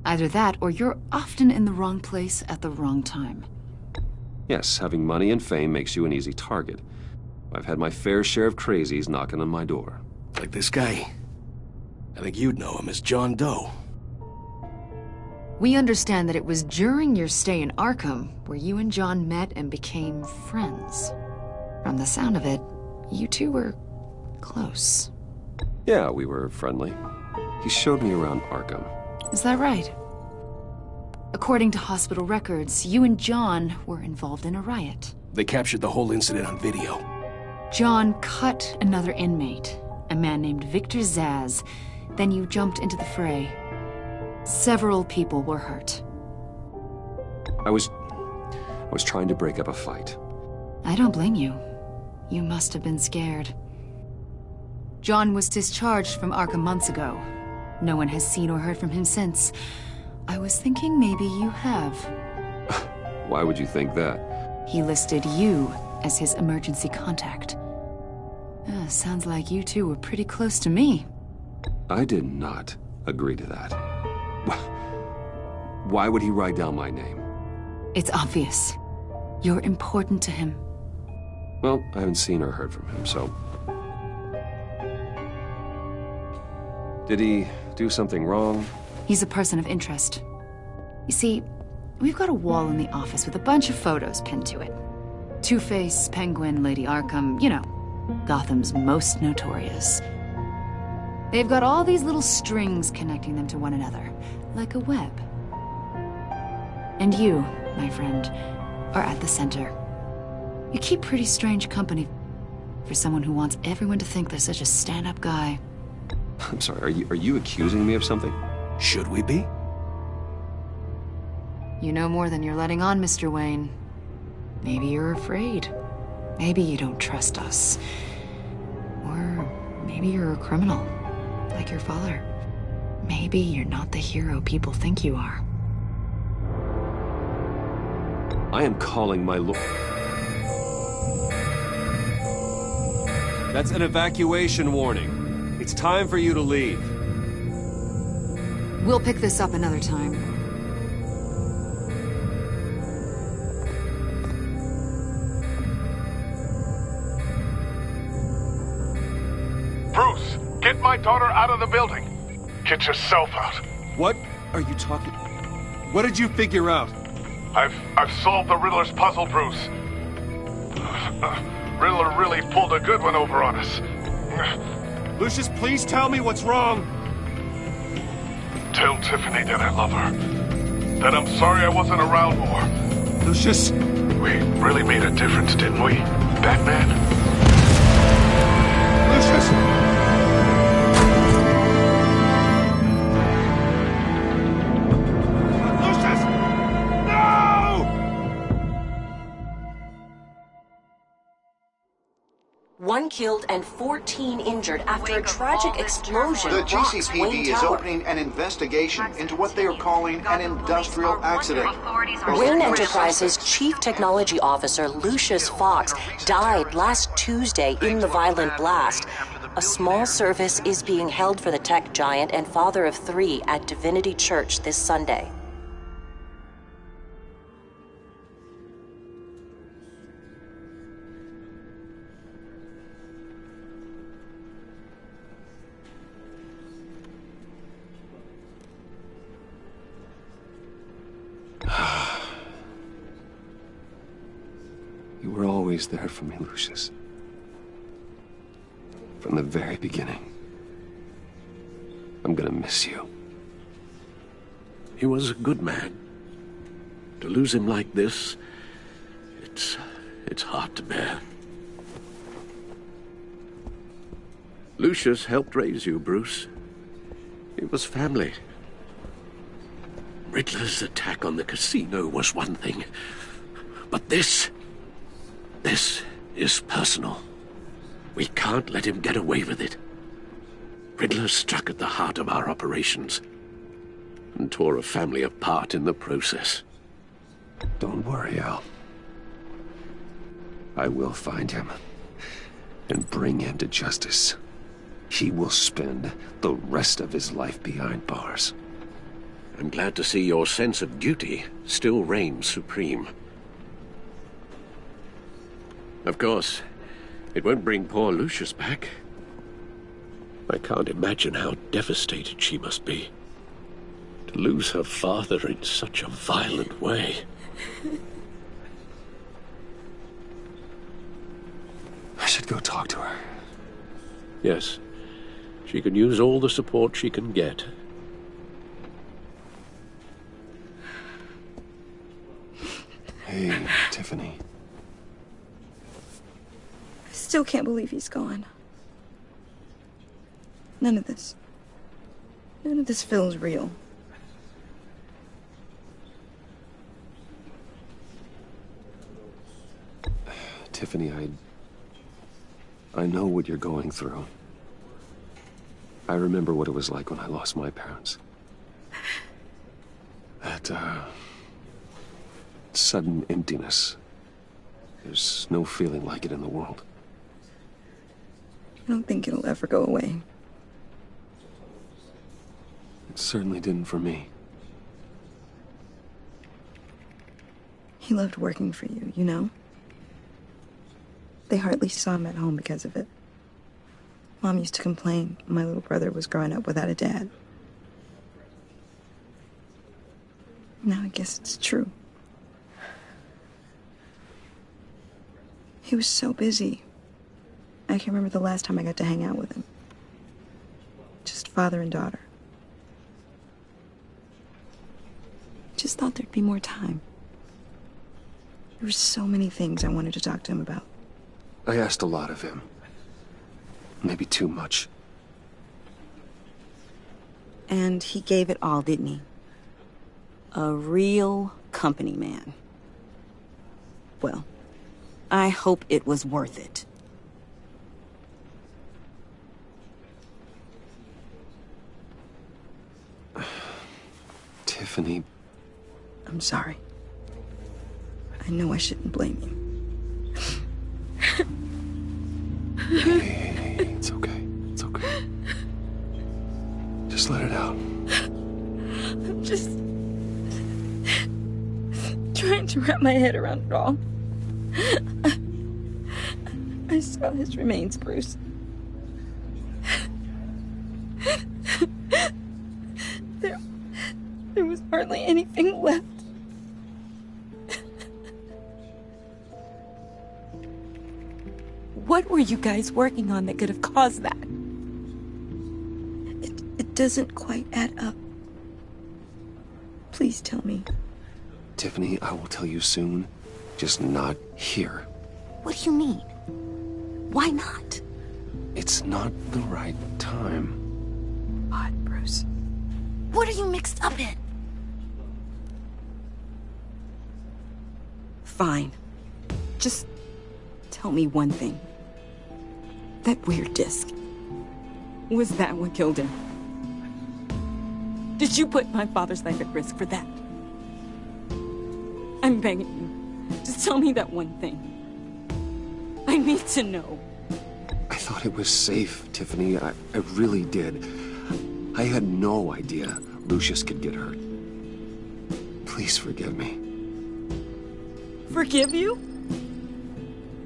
Either that, or you're often in the wrong place at the wrong time. Yes, having money and fame makes you an easy target. I've had my fair share of crazies knocking on my door. Like this guy. I think you'd know him as John Doe. We understand that it was during your stay in Arkham where you and John met and became friends. From the sound of it, you two were close. Yeah, we were friendly. He showed me around Arkham. Is that right? According to hospital records, you and John were involved in a riot. They captured the whole incident on video. John cut another inmate, a man named Victor Zaz. Then you jumped into the fray. Several people were hurt. I was trying to break up a fight. I don't blame you. You must have been scared. John was discharged from Arkham months ago. No one has seen or heard from him since. I was thinking maybe you have. Why would you think that? He listed you as his emergency contact. Sounds like you two were pretty close to me. I did not agree to that. Why would he write down my name? It's obvious. You're important to him. Well, I haven't seen or heard from him, so... Did he do something wrong? He's a person of interest. You see, we've got a wall in the office with a bunch of photos pinned to it. Two-Face, Penguin, Lady Arkham, you know, Gotham's most notorious. They've got all these little strings connecting them to one another, like a web. And you, my friend, are at the center. You keep pretty strange company for someone who wants everyone to think they're such a stand-up guy. I'm sorry, are you accusing me of something? Should we be? You know more than you're letting on, Mr. Wayne. Maybe you're afraid. Maybe you don't trust us. Or maybe you're a criminal, like your father. Maybe you're not the hero people think you are. I am calling my lord. That's an evacuation warning. It's time for you to leave. We'll pick this up another time. my daughter out of the building. Get yourself out. What are you talking? What did you figure out? I've solved the Riddler's puzzle, Bruce. Riddler really pulled a good one over on us. Lucius, please tell me what's wrong. Tell Tiffany that I love her. That I'm sorry I wasn't around more. Lucius! We really made a difference, didn't we, Batman? Lucius! Lucius! No! One killed and 14 injured after a tragic explosion. The rocks GCPD Wayne is Tower. opening an investigation into what they are calling an industrial accident. Wayne Enterprises' Chief Technology Officer Lucius Fox died last Tuesday in the violent blast. A small service is being held for the tech giant and father of 3 at Divinity Church this Sunday. You were always there for me, Lucius. From the very beginning. I'm gonna miss you. He was a good man. To lose him like this, it's hard to bear. Lucius helped raise you, Bruce. It was family. Riddler's attack on the casino was one thing, but this is personal. We can't let him get away with it. Riddler struck at the heart of our operations and tore a family apart in the process. Don't worry, Al. I will find him and bring him to justice. He will spend the rest of his life behind bars. I'm glad to see your sense of duty still reigns supreme. Of course, it won't bring poor Lucius back. I can't imagine how devastated she must be. To lose her father in such a violent way. I should go talk to her. Yes, she can use all the support she can get. Hey, Tiffany. I still can't believe he's gone. None of this feels real. Tiffany, I know what you're going through. I remember what it was like when I lost my parents. That, sudden emptiness. There's no feeling like it in the world. I don't think it'll ever go away. It certainly didn't for me. He loved working for you, you know? They hardly saw him at home because of it. Mom used to complain my little brother was growing up without a dad. Now I guess it's true. He was so busy. I can't remember the last time I got to hang out with him. Just father and daughter. Just thought there'd be more time. There were so many things I wanted to talk to him about. I asked a lot of him. Maybe too much. And he gave it all, didn't he? A real company man. Well, I hope it was worth it. Tiffany. I'm sorry. I know I shouldn't blame you. Hey, it's okay. It's okay. Just let it out. I'm just trying to wrap my head around it all. I saw his remains, Bruce. There was hardly anything left. What were you guys working on that could have caused that? It doesn't quite add up. Please tell me. Tiffany, I will tell you soon. Just not here. What do you mean? Why not? It's not the right time. Odd, Bruce. What are you mixed up in? Fine. Just tell me one thing. That weird disc. Was that what killed him? Did you put my father's life at risk for that? I'm begging you. Just tell me that one thing. I need to know. I thought it was safe, Tiffany. I really did. I had no idea Lucius could get hurt. Please forgive me. Forgive you?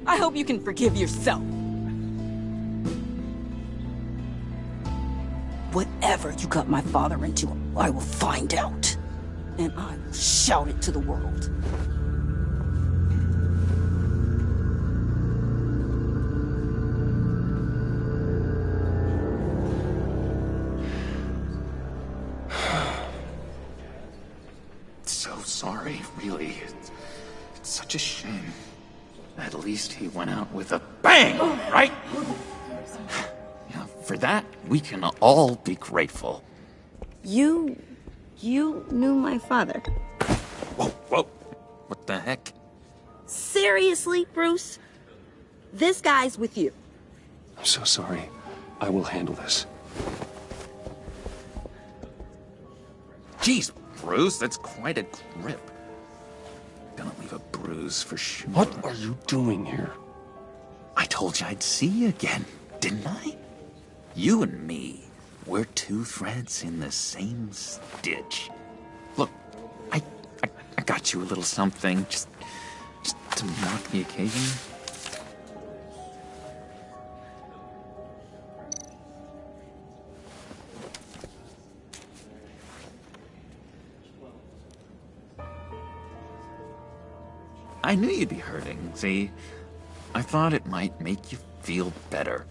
I hope you can forgive yourself. Whatever you got my father into, I will find out. And I will shout it to the world. So sorry, really. It's such a shame. At least he went out with a bang, right? Yeah, for that, we can all be grateful. You knew my father. Whoa, whoa. What the heck? Seriously, Bruce? This guy's with you. I'm so sorry. I will handle this. Jeez, Bruce, that's quite a grip. Gonna leave a bruise for sure. What are you doing here? I told you I'd see you again, didn't I? You and me, we're two threads in the same stitch. Look, I got you a little something, just to mark the occasion. I knew you'd be hurting, see? I thought it might make you feel better.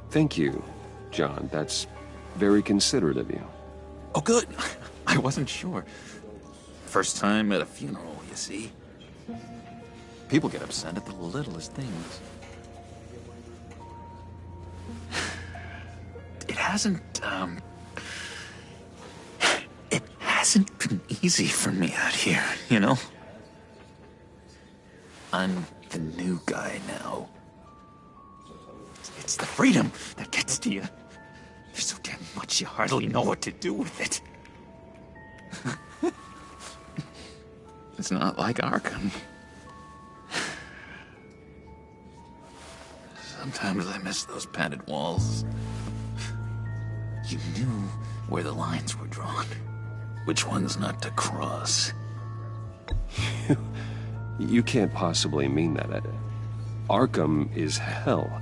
Thank you, John. That's very considerate of you. Oh, good. I wasn't sure. First time at a funeral, you see. People get upset at the littlest things. It hasn't been easy for me out here, you know? I'm the new guy now. It's the freedom that gets to you. There's so damn much you hardly know what to do with it. It's not like Arkham. Sometimes I miss those padded walls. You knew where the lines were drawn. Which ones not to cross. You can't possibly mean that. Arkham is hell.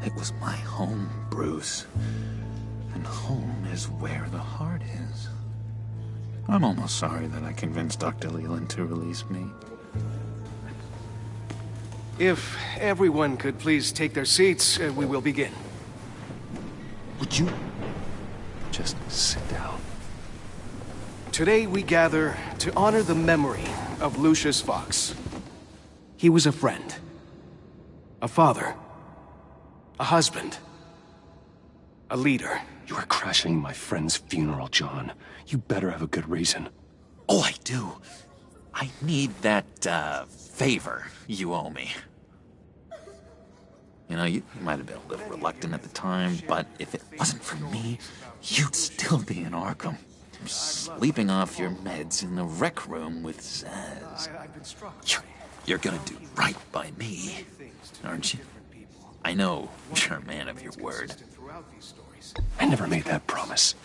It was my home, Bruce. And home is where the heart is. I'm almost sorry that I convinced Dr. Leland to release me. If everyone could please take their seats, we will begin. Would you just sit down? Today we gather to honor the memory of Lucius Fox. He was a friend, a father, a husband, a leader. You are crashing my friend's funeral, John. You better have a good reason. Oh, I do. I need that, favor you owe me. You know, you might have been a little reluctant at the time, but if it wasn't for me, you'd still be in Arkham. Sleeping off your meds in the rec room with Zaz. You're gonna do right by me, aren't you? I know you're a man of your word. I never made that promise.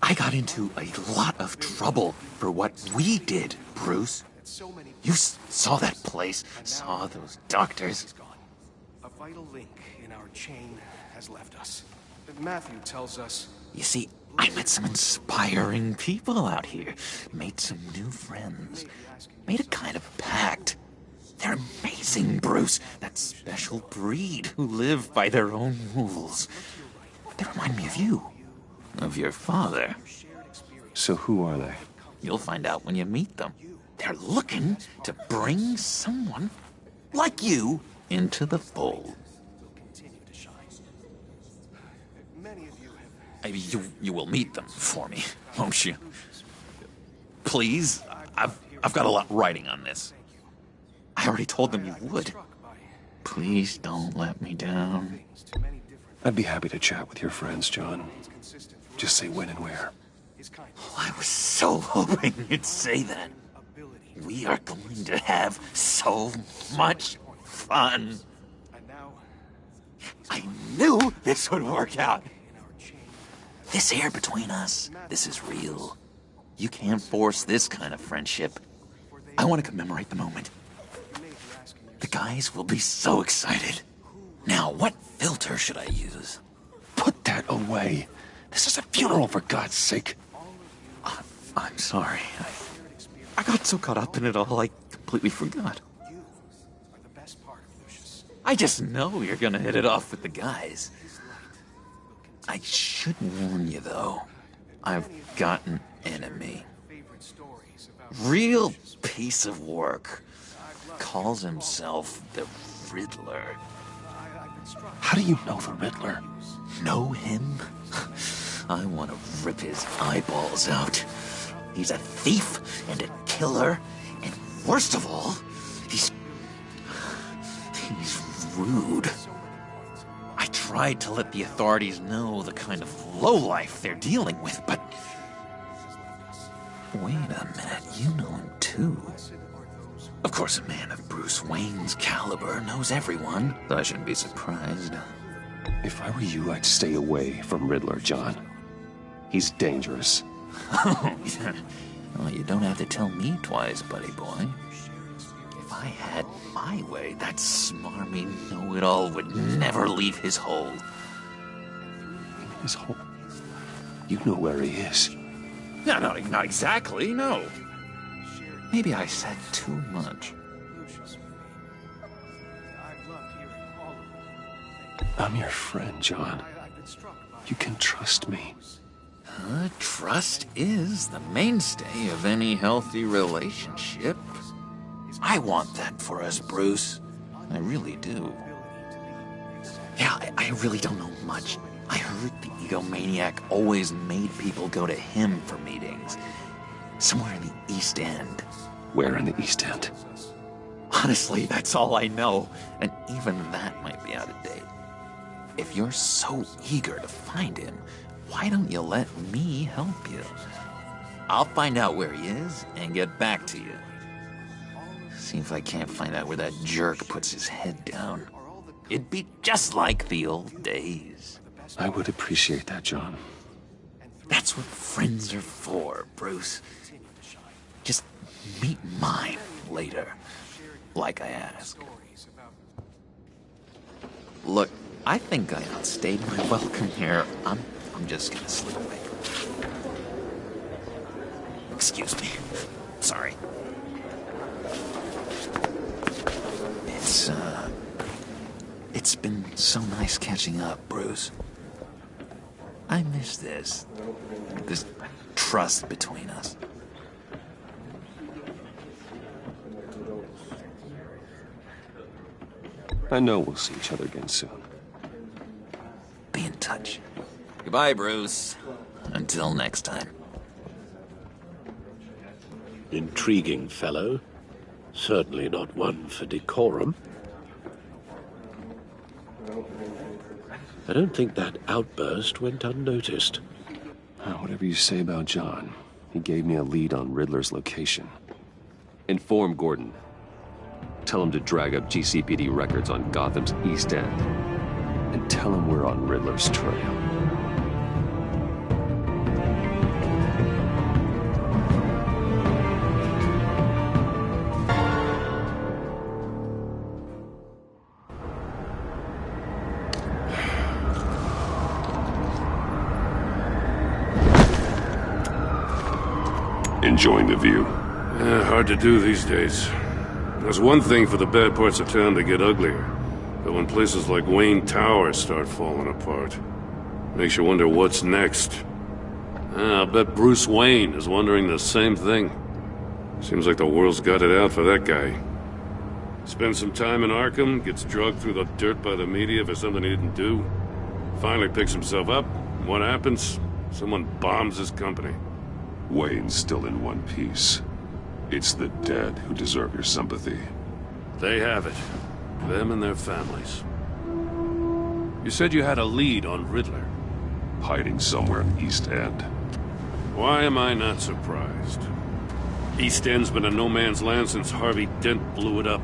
I got into a lot of trouble for what we did, Bruce. You saw that place, saw those doctors. A vital link in our chain has left us. Matthew tells us... You see, I met some inspiring people out here. Made some new friends. Made a kind of pact. They're amazing, Bruce. That special breed who live by their own rules. They remind me of you. Of your father. So who are they? You'll find out when you meet them. They're looking to bring someone like you into the fold. You will meet them for me, won't you? Please? I've got a lot riding on this. I already told them you would. Please don't let me down. I'd be happy to chat with your friends, John. Just say when and where. Oh, I was so hoping you'd say that. We are going to have so much fun. I knew this would work out. This air between us, this is real. You can't force this kind of friendship. I want to commemorate the moment. The guys will be so excited. Now, what filter should I use? Put that away. This is a funeral, for God's sake. I'm sorry. I got so caught up in it all, I completely forgot. I just know you're gonna hit it off with the guys. I should warn you, though. I've got an enemy. Real piece of work. Calls himself the Riddler. How do you know the Riddler? Know him? I want to rip his eyeballs out. He's a thief and a killer, and worst of all, he's rude. I tried to let the authorities know the kind of lowlife they're dealing with, but... Wait a minute, you know him too. Of course, a man of Bruce Wayne's caliber knows everyone, so I shouldn't be surprised. If I were you, I'd stay away from Riddler, John. He's dangerous. Well, you don't have to tell me twice, buddy boy. If I had my way, that smarmy know-it-all would never leave his hole. His hole? You know where he is. No, not exactly, no. Maybe I said too much. I'm your friend, John. You can trust me. Trust is the mainstay of any healthy relationship. I want that for us, Bruce. I really do. Yeah, I really don't know much. I heard the egomaniac always made people go to him for meetings. Somewhere in the East End. Where in the East End? Honestly, that's all I know, and even that might be out of date. If you're so eager to find him, why don't you let me help you? I'll find out where he is and get back to you. See if I can't find out where that jerk puts his head down. It'd be just like the old days. I would appreciate that, John. That's what friends are for, Bruce. Just meet mine later, like I asked. Look, I think I outstayed my welcome here. I'm just gonna slip away. Excuse me. Sorry. It's been so nice catching up, Bruce. I miss this trust between us. I know we'll see each other again soon. Be in touch. Goodbye, Bruce. Until next time. Intriguing fellow. Certainly not one for decorum. I don't think that outburst went unnoticed. Whatever you say about John, he gave me a lead on Riddler's location. Inform Gordon. Tell him to drag up GCPD records on Gotham's East End. And tell him we're on Riddler's trail. Enjoying the view? Hard to do these days. There's one thing for the bad parts of town to get uglier. But when places like Wayne Tower start falling apart, makes you wonder what's next. I'll bet Bruce Wayne is wondering the same thing. Seems like the world's got it out for that guy. Spends some time in Arkham, gets drugged through the dirt by the media for something he didn't do. Finally picks himself up. What happens? Someone bombs his company. Wayne's still in one piece. It's the dead who deserve your sympathy. They have it. Them and their families. You said you had a lead on Riddler. Hiding somewhere in East End. Why am I not surprised? East End's been a no-man's land since Harvey Dent blew it up.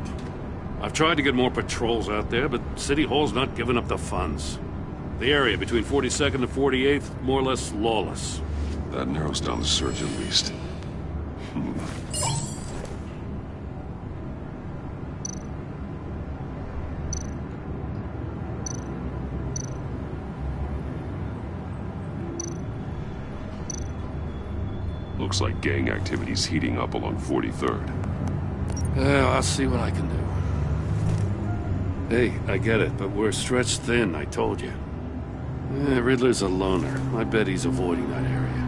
I've tried to get more patrols out there, but City Hall's not giving up the funds. The area between 42nd and 48th, more or less lawless. That narrows down the search at least. Looks like gang activity's heating up along 43rd. Well, I'll see what I can do. Hey, I get it, but we're stretched thin, I told you. Riddler's a loner. I bet he's avoiding that area.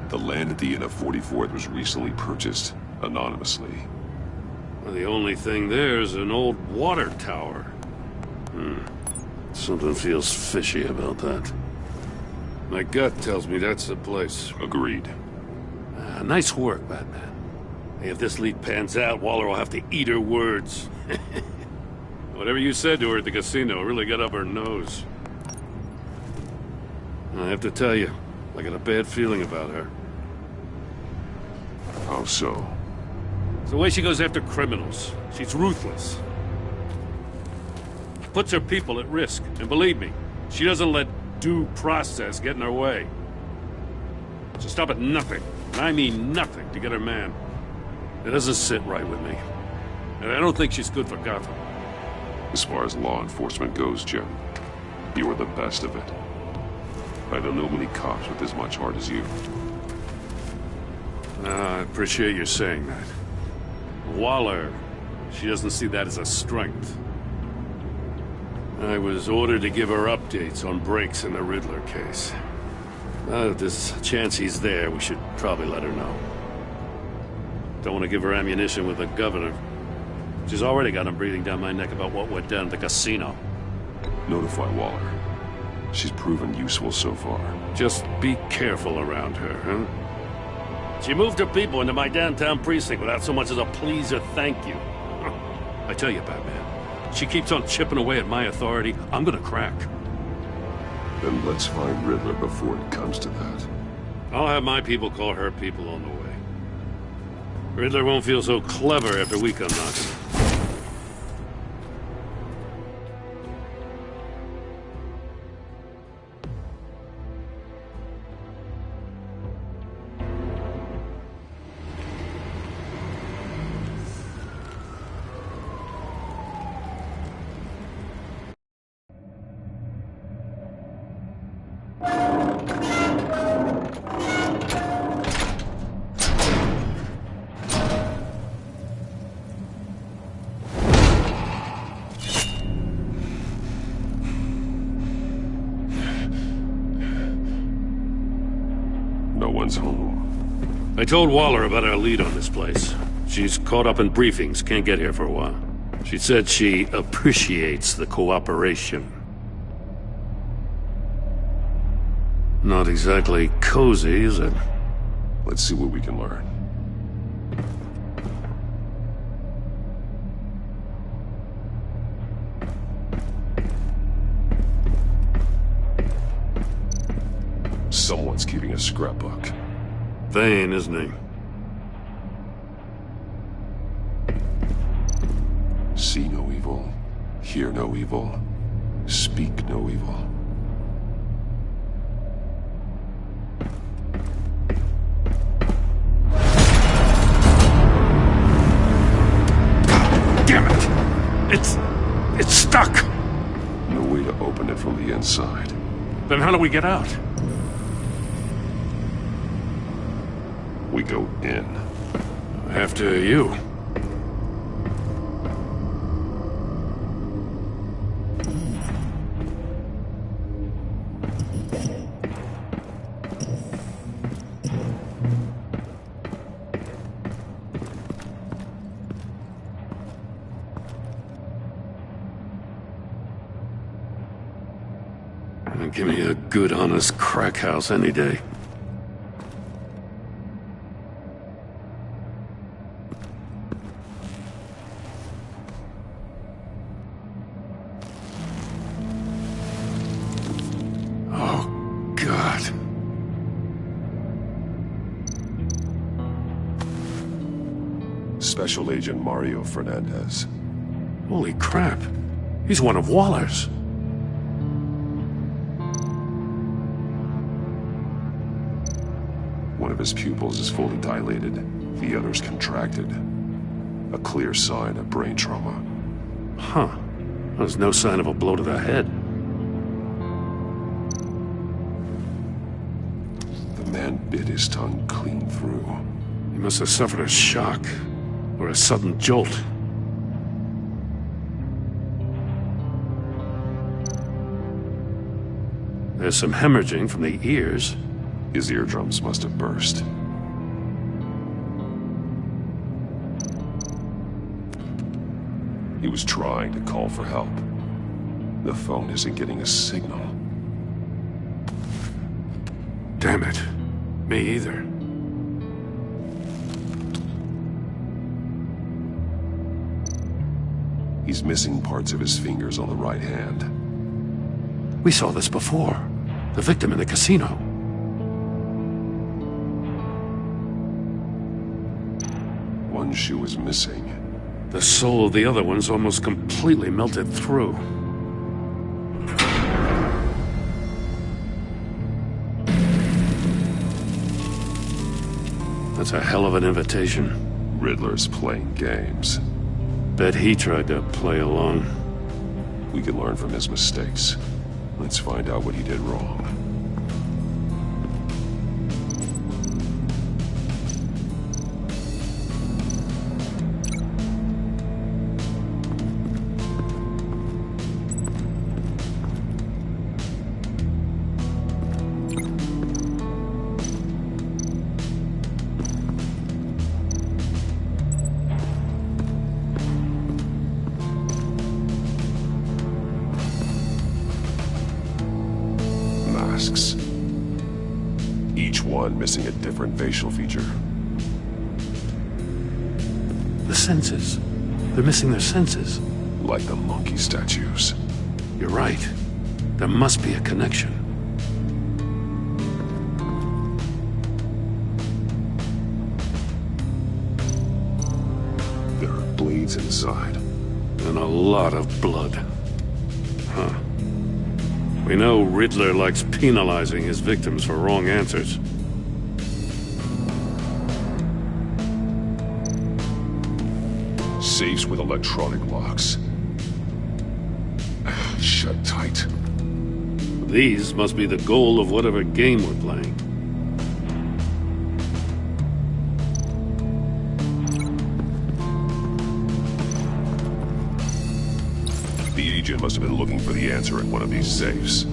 The land at the end of 44th was recently purchased, anonymously. Well, the only thing there is an old water tower. Something feels fishy about that. My gut tells me that's the place. Agreed. Nice work, Batman. Hey, if this lead pans out, Waller will have to eat her words. Whatever you said to her at the casino really got up her nose. I have to tell you, I got a bad feeling about her. How so? It's the way she goes after criminals. She's ruthless. Puts her people at risk. And believe me, she doesn't let due process get in her way. So stop at nothing, and I mean nothing, to get her man. It doesn't sit right with me. And I don't think she's good for Gotham. As far as law enforcement goes, Jim, you are the best of it. I don't know many cops with as much heart as you. I appreciate you saying that. Waller, she doesn't see that as a strength. I was ordered to give her updates on breaks in the Riddler case. If there's a chance he's there, we should probably let her know. Don't want to give her ammunition with the governor. She's already got him breathing down my neck about what went down at the casino. Notify Waller. She's proven useful so far. Just be careful around her, huh? She moved her people into my downtown precinct without so much as a please or thank you. I tell you, Batman, she keeps on chipping away at my authority, I'm gonna crack. Then let's find Riddler before it comes to that. I'll have my people call her people on the way. Riddler won't feel so clever after we come knocking. Home. I told Waller about our lead on this place. She's caught up in briefings, can't get here for a while. She said she appreciates the cooperation. Not exactly cozy, is it? Let's see what we can learn. Someone's keeping a scrapbook. Vane, isn't he? See no evil, hear no evil, speak no evil. Damn it! It's stuck! No way to open it from the inside. Then how do we get out? We go in. After you. Give me a good, honest crack house any day. Oh, God. Special Agent Mario Fernandez. Holy crap. He's one of Waller's. One of his pupils is fully dilated, the other's contracted. A clear sign of brain trauma. Huh. There's no sign of a blow to the head. The man bit his tongue clean through. He must have suffered a shock, or a sudden jolt. There's some hemorrhaging from the ears. His eardrums must have burst. He was trying to call for help. The phone isn't getting a signal. Damn it. Me either. He's missing parts of his fingers on the right hand. We saw this before. The victim in the casino. One shoe is missing. The sole of the other one's almost completely melted through. That's a hell of an invitation. Riddler's playing games. Bet he tried to play along. We can learn from his mistakes. Let's find out what he did wrong. Each one missing a different facial feature. The senses. They're missing their senses. Like the monkey statues. You're right. There must be a connection. There are blades inside. And a lot of blood. Huh. We know Riddler likes penalizing his victims for wrong answers. Safes with electronic locks. Shut tight. These must be the goal of whatever game we're playing. The agent must have been looking for the answer in one of these safes.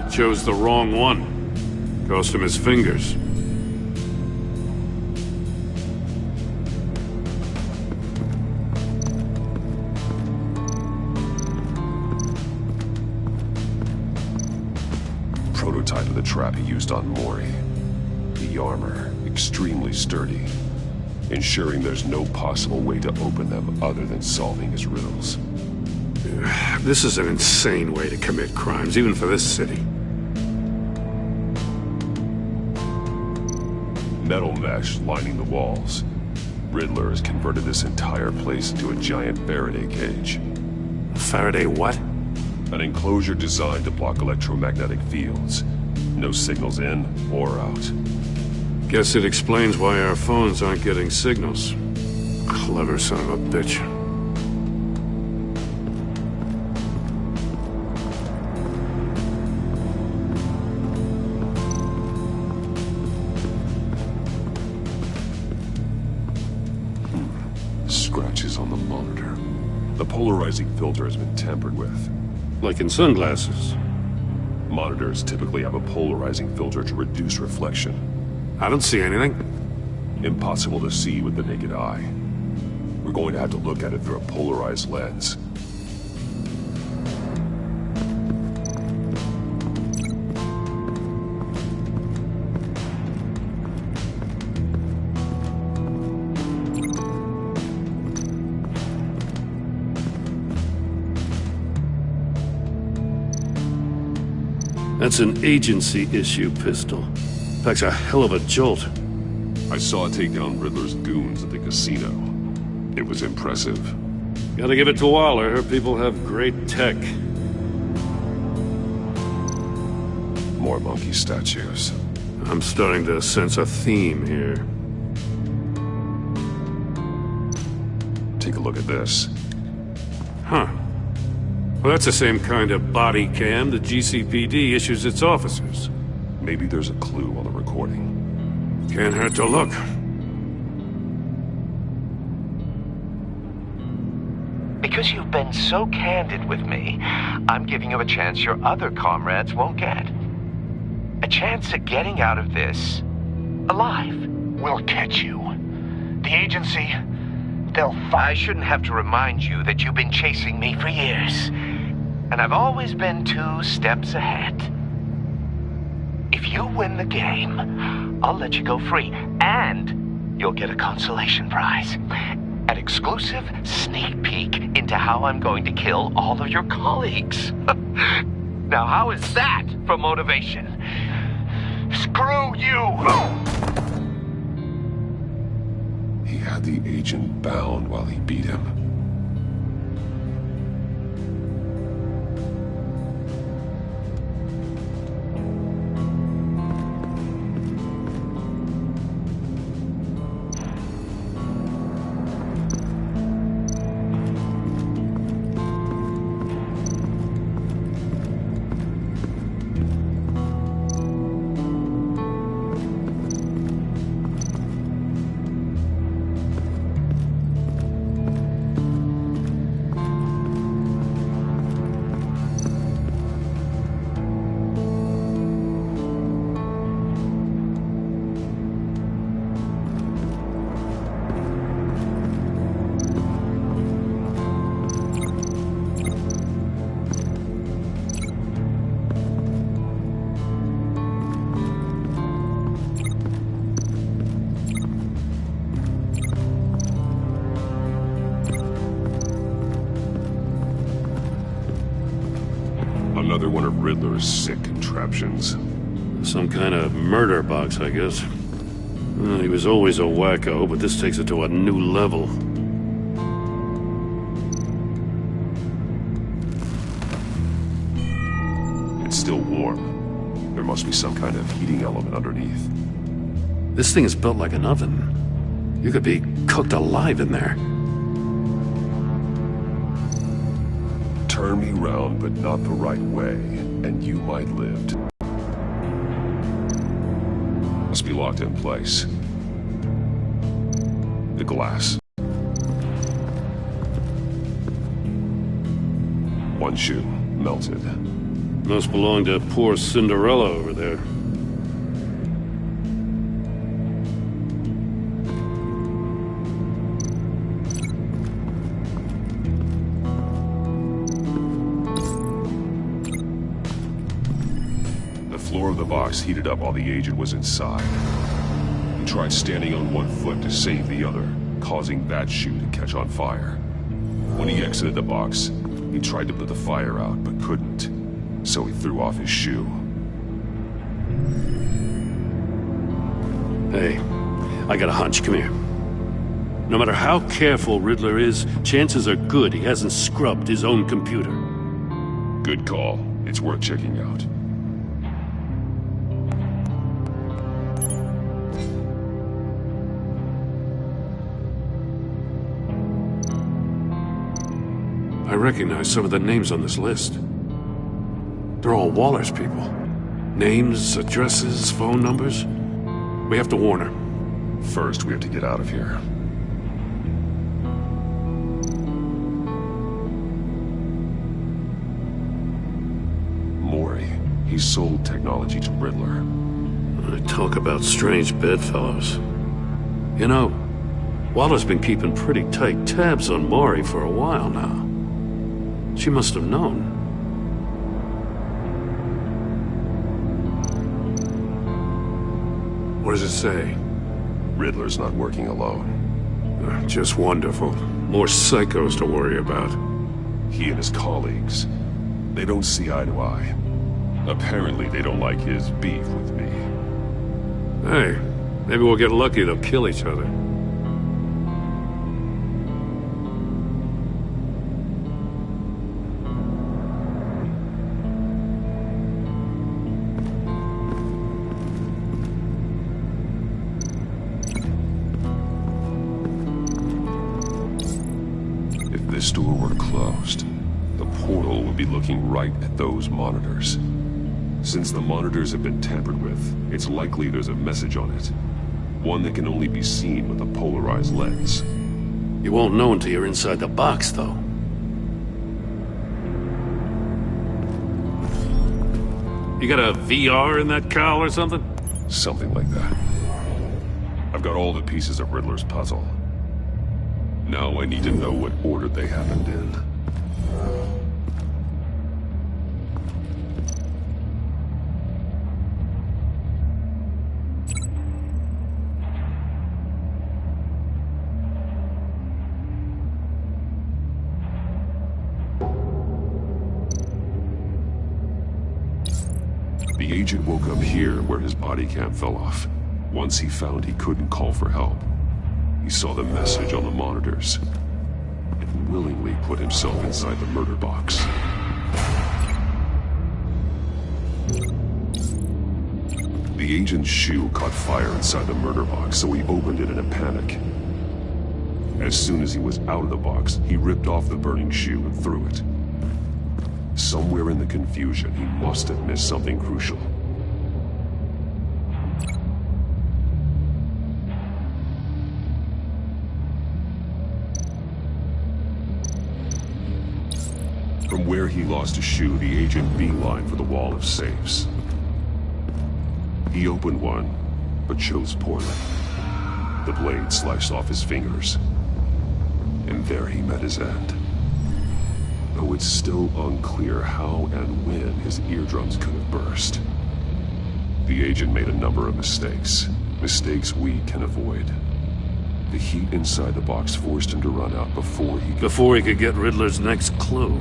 He chose the wrong one. Cost him his fingers. Prototype of the trap he used on Mori. The armor, extremely sturdy, ensuring there's no possible way to open them other than solving his riddles. This is an insane way to commit crimes, even for this city. Metal mesh lining the walls. Riddler has converted this entire place into a giant Faraday cage. Faraday what? An enclosure designed to block electromagnetic fields. No signals in or out. Guess it explains why our phones aren't getting signals. Clever son of a bitch. The polarizing filter has been tampered with. Like in sunglasses. Monitors typically have a polarizing filter to reduce reflection. I don't see anything. Impossible to see with the naked eye. We're going to have to look at it through a polarized lens. That's an agency issue pistol. Packs a hell of a jolt. I saw it take down Riddler's goons at the casino. It was impressive. Gotta give it to Waller. Her people have great tech. More monkey statues. I'm starting to sense a theme here. Take a look at this. Huh. Well, that's the same kind of body cam the GCPD issues its officers. Maybe there's a clue on the recording. Can't hurt to look. Because you've been so candid with me, I'm giving you a chance your other comrades won't get. A chance at getting out of this alive. We'll catch you. The agency, they'll I shouldn't have to remind you that you've been chasing me for years. And I've always been 2 steps ahead. If you win the game, I'll let you go free. And you'll get a consolation prize. An exclusive sneak peek into how I'm going to kill all of your colleagues. Now, how is that for motivation? Screw you! He had the agent bound while he beat him. Another one of Riddler's sick contraptions. Some kind of murder box, I guess. Well, he was always a wacko, but this takes it to a new level. It's still warm. There must be some kind of heating element underneath. This thing is built like an oven. You could be cooked alive in there. Turn me round, but not the right way, and you might live. Must be locked in place. The glass. One shoe, melted. Must belong to poor Cinderella over there. The floor of the box heated up while the agent was inside. He tried standing on one foot to save the other, causing that shoe to catch on fire. When he exited the box, he tried to put the fire out, but couldn't. So he threw off his shoe. Hey, I got a hunch. Come here. No matter how careful Riddler is, chances are good he hasn't scrubbed his own computer. Good call. It's worth checking out. I recognize some of the names on this list. They're all Waller's people. Names, addresses, phone numbers. We have to warn her. First, we have to get out of here. He sold technology to Riddler. Talk about strange bedfellows. You know, Waller's been keeping pretty tight tabs on Maury for a while now. She must have known. What does it say? Riddler's not working alone. Just wonderful. More psychos to worry about. He and his colleagues, they don't see eye to eye. Apparently they don't like his beef with me. Hey, maybe we'll get lucky. They'll kill each other. If this door were closed, the portal would be looking right at those monitors. Since the monitors have been tampered with, it's likely there's a message on it. One that can only be seen with a polarized lens. You won't know until you're inside the box, though. You got a VR in that cowl or something? Something like that. I've got all the pieces of Riddler's puzzle. Now I need to know what order they happened in. The agent woke up here where his body cam fell off. Once he found he couldn't call for help, he saw the message on the monitors and willingly put himself inside the murder box. The agent's shoe caught fire inside the murder box, so he opened it in a panic. As soon as he was out of the box, he ripped off the burning shoe and threw it. Somewhere in the confusion, he must have missed something crucial. From where he lost a shoe, the agent beelined for the wall of safes. He opened one, but chose poorly. The blade sliced off his fingers, and there he met his end. Though it's still unclear how and when his eardrums could have burst. The agent made a number of mistakes. Mistakes we can avoid. The heat inside the box forced him to run out before he could get Riddler's next clue.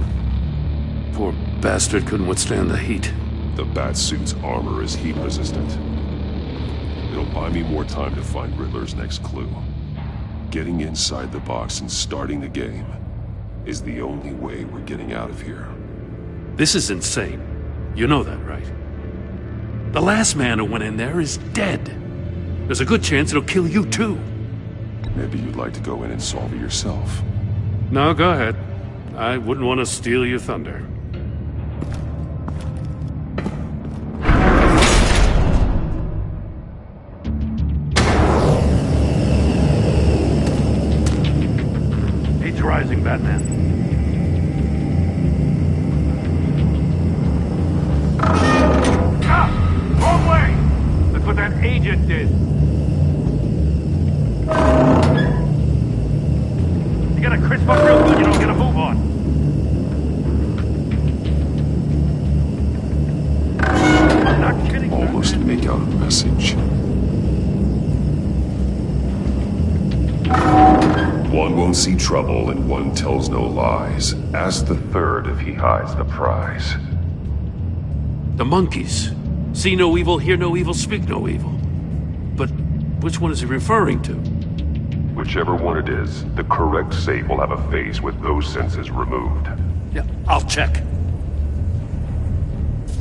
Poor bastard couldn't withstand the heat. The Batsuit's armor is heat resistant. It'll buy me more time to find Riddler's next clue. Getting inside the box and starting the game is the only way we're getting out of here. This is insane. You know that, right? The last man who went in there is dead. There's a good chance it'll kill you too. Maybe you'd like to go in and solve it yourself. No, go ahead. I wouldn't want to steal your thunder. Heat's rising, Batman. Wrong way! That's what that agent did. You gotta crisp up real good, you don't get a move on. I'm not kidding. Almost make out a message. One won't see trouble and one tells no lies. Ask the third if he hides the prize. The monkeys. See no evil, hear no evil, speak no evil. But which one is he referring to? Whichever one it is, the correct safe will have a face with those senses removed. Yeah, I'll check.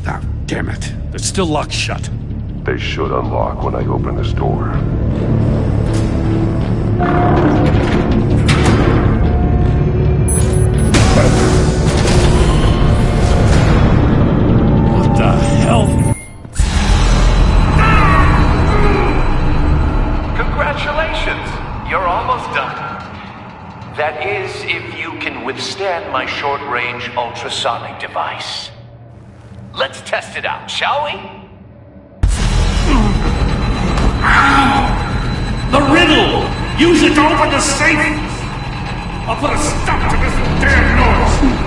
Ah, damn it. They're still locked shut. They should unlock when I open this door. What the hell? Congratulations! You're almost done. That is, if you can withstand my short-range ultrasonic device. Let's test it out, shall we? The riddle! Use it to open the safe! I'll put a stop to this damn noise!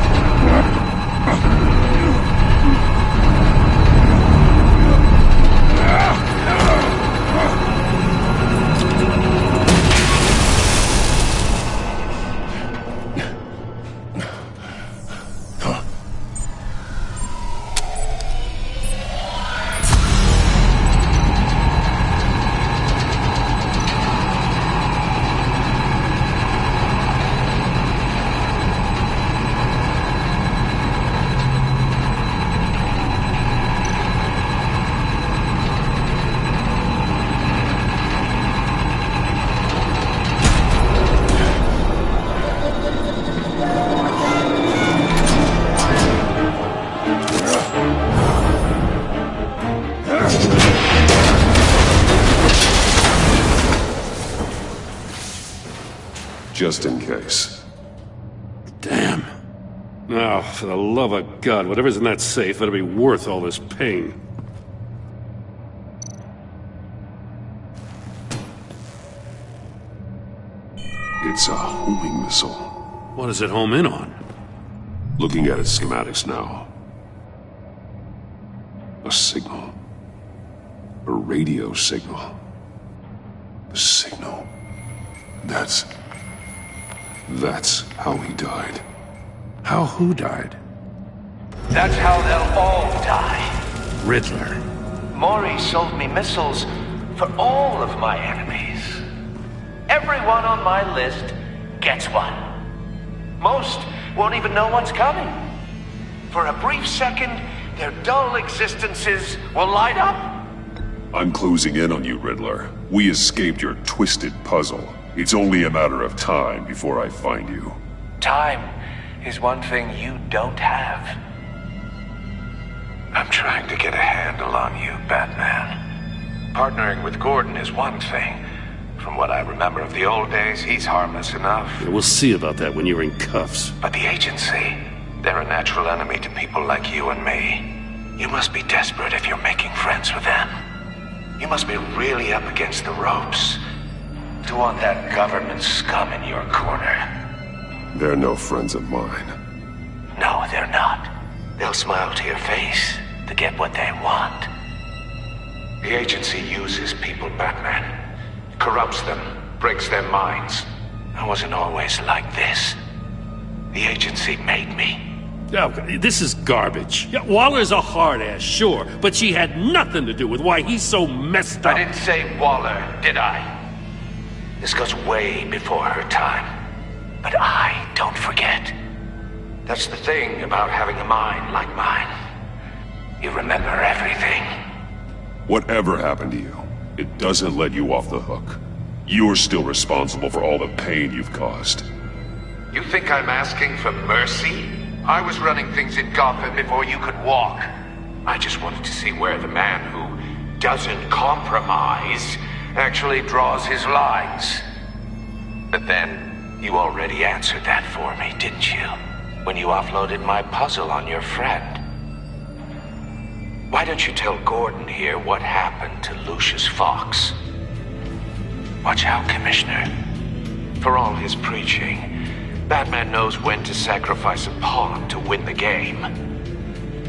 Just in case. Damn. Now, for the love of God, whatever's in that safe better be worth all this pain. It's a homing missile. What does it home in on? Looking at its schematics now. A signal. A radio signal. A signal. That's how he died. How who died? That's how they'll all die. Riddler. Maury sold me missiles for all of my enemies. Everyone on my list gets one. Most won't even know what's coming. For a brief second, their dull existences will light up. I'm closing in on you, Riddler. We escaped your twisted puzzle. It's only a matter of time before I find you. Time is one thing you don't have. I'm trying to get a handle on you, Batman. Partnering with Gordon is one thing. From what I remember of the old days, he's harmless enough. Yeah, we'll see about that when you're in cuffs. But the agency, they're a natural enemy to people like you and me. You must be desperate if you're making friends with them. You must be really up against the ropes to want that government scum in your corner. They're no friends of mine. No, they're not. They'll smile to your face to get what they want. The agency uses people, Batman. Corrupts them, breaks their minds. I wasn't always like this. The agency made me. Oh, this is garbage. Yeah, Waller's a hard-ass, sure, but she had nothing to do with why he's so messed up. I didn't say Waller, did I? This goes way before her time. But I don't forget. That's the thing about having a mind like mine. You remember everything. Whatever happened to you, it doesn't let you off the hook. You're still responsible for all the pain you've caused. You think I'm asking for mercy? I was running things in Gotham before you could walk. I just wanted to see where the man who doesn't compromise actually draws his lines. But then, you already answered that for me, didn't you? When you offloaded my puzzle on your friend. Why don't you tell Gordon here what happened to Lucius Fox? Watch out, Commissioner. For all his preaching, Batman knows when to sacrifice a pawn to win the game.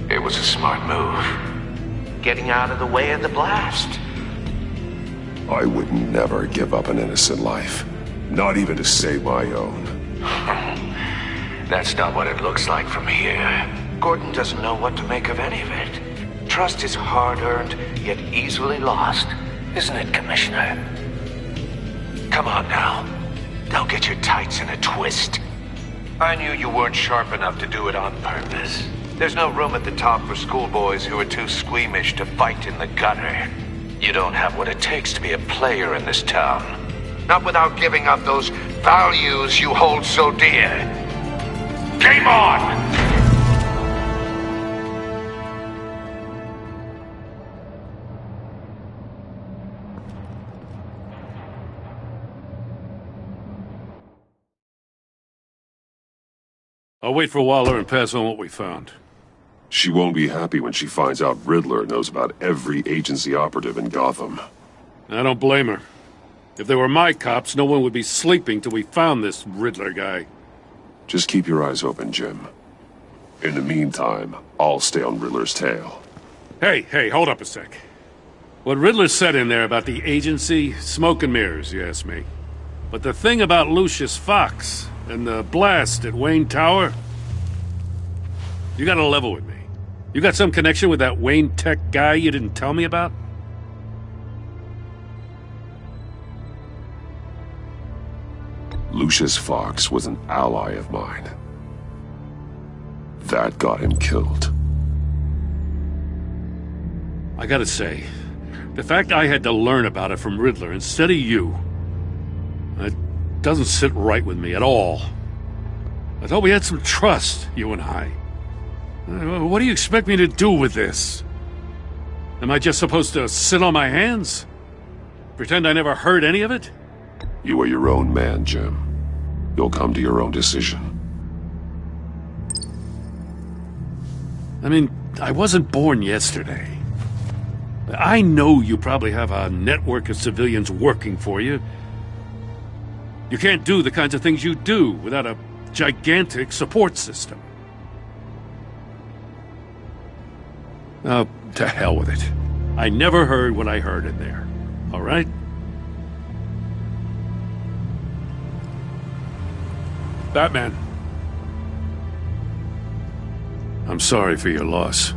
It was a smart move. Getting out of the way of the blast. I would never give up an innocent life. Not even to save my own. That's not what it looks like from here. Gordon doesn't know what to make of any of it. Trust is hard-earned, yet easily lost. Isn't it, Commissioner? Come on now. Don't get your tights in a twist. I knew you weren't sharp enough to do it on purpose. There's no room at the top for schoolboys who are too squeamish to fight in the gutter. You don't have what it takes to be a player in this town. Not without giving up those values you hold so dear. Game on! I'll wait for Waller and pass on what we found. She won't be happy when she finds out Riddler knows about every agency operative in Gotham. I don't blame her. If they were my cops, no one would be sleeping till we found this Riddler guy. Just keep your eyes open, Jim. In the meantime, I'll stay on Riddler's tail. Hey, hold up a sec. What Riddler said in there about the agency, smoke and mirrors, you ask me. But the thing about Lucius Fox and the blast at Wayne Tower, you gotta level with me. You got some connection with that Wayne Tech guy you didn't tell me about? Lucius Fox was an ally of mine. That got him killed. I gotta say, the fact I had to learn about it from Riddler instead of you, it doesn't sit right with me at all. I thought we had some trust, you and I. What do you expect me to do with this? Am I just supposed to sit on my hands? Pretend I never heard any of it? You are your own man, Jim. You'll come to your own decision. I mean, I wasn't born yesterday. I know you probably have a network of civilians working for you. You can't do the kinds of things you do without a gigantic support system. Oh, to hell with it. I never heard what I heard in there. All right? Batman. I'm sorry for your loss.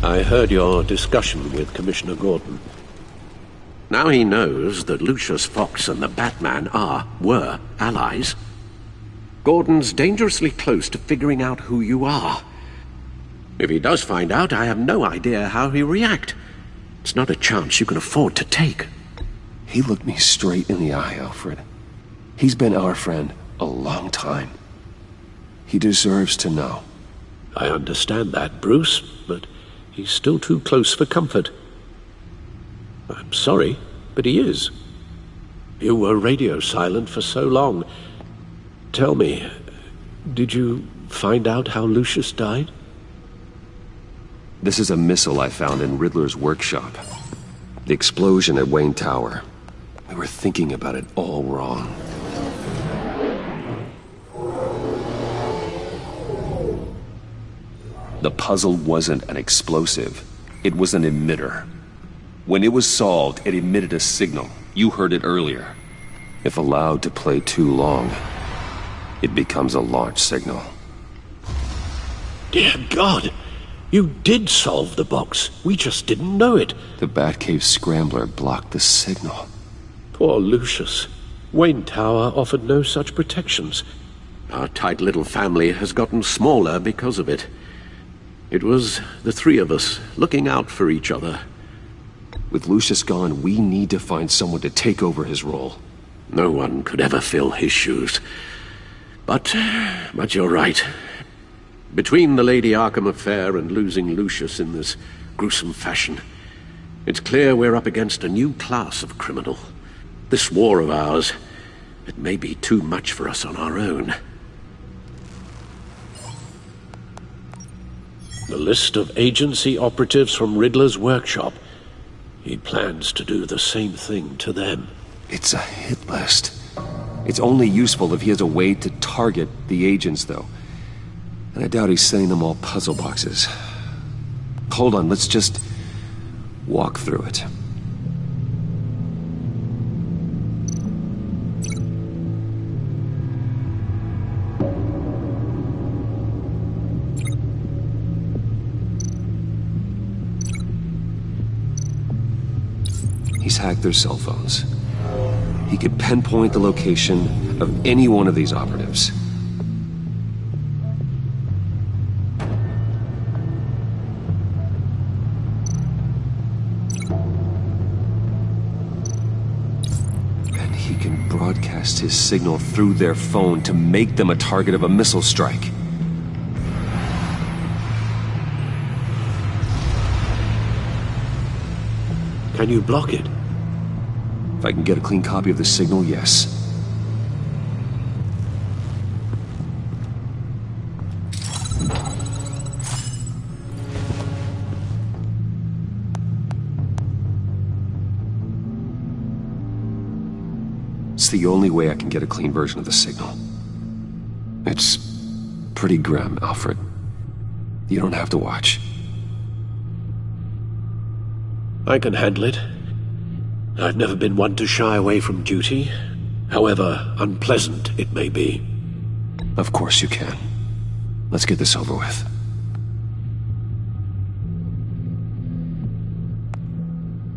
I heard your discussion with Commissioner Gordon. Now he knows that Lucius Fox and the Batman were allies. Gordon's dangerously close to figuring out who you are. If he does find out, I have no idea how he'll react. It's not a chance you can afford to take. He looked me straight in the eye, Alfred. He's been our friend a long time. He deserves to know. I understand that, Bruce, but he's still too close for comfort. I'm sorry, but he is. You were radio silent for so long. Tell me, did you find out how Lucius died? This is a missile I found in Riddler's workshop. The explosion at Wayne Tower. We were thinking about it all wrong. The puzzle wasn't an explosive. It was an emitter. When it was solved, it emitted a signal. You heard it earlier. If allowed to play too long, it becomes a launch signal. Dear God! You did solve the box. We just didn't know it. The Batcave scrambler blocked the signal. Poor Lucius. Wayne Tower offered no such protections. Our tight little family has gotten smaller because of it. It was the three of us looking out for each other. With Lucius gone, we need to find someone to take over his role. No one could ever fill his shoes. But you're right. Between the Lady Arkham affair and losing Lucius in this gruesome fashion, it's clear we're up against a new class of criminal. This war of ours, it may be too much for us on our own. The list of agency operatives from Riddler's workshop. He plans to do the same thing to them. It's a hit list. It's only useful if he has a way to target the agents, though. And I doubt he's sending them all puzzle boxes. Hold on, let's just walk through it. He's hacked their cell phones. He could pinpoint the location of any one of these operatives. passed his signal through their phone to make them a target of a missile strike. Can you block it? If I can get a clean copy of the signal, yes. It's the only way I can get a clean version of the signal. It's pretty grim, Alfred. You don't have to watch. I can handle it. I've never been one to shy away from duty, however unpleasant it may be. Of course you can. Let's get this over with.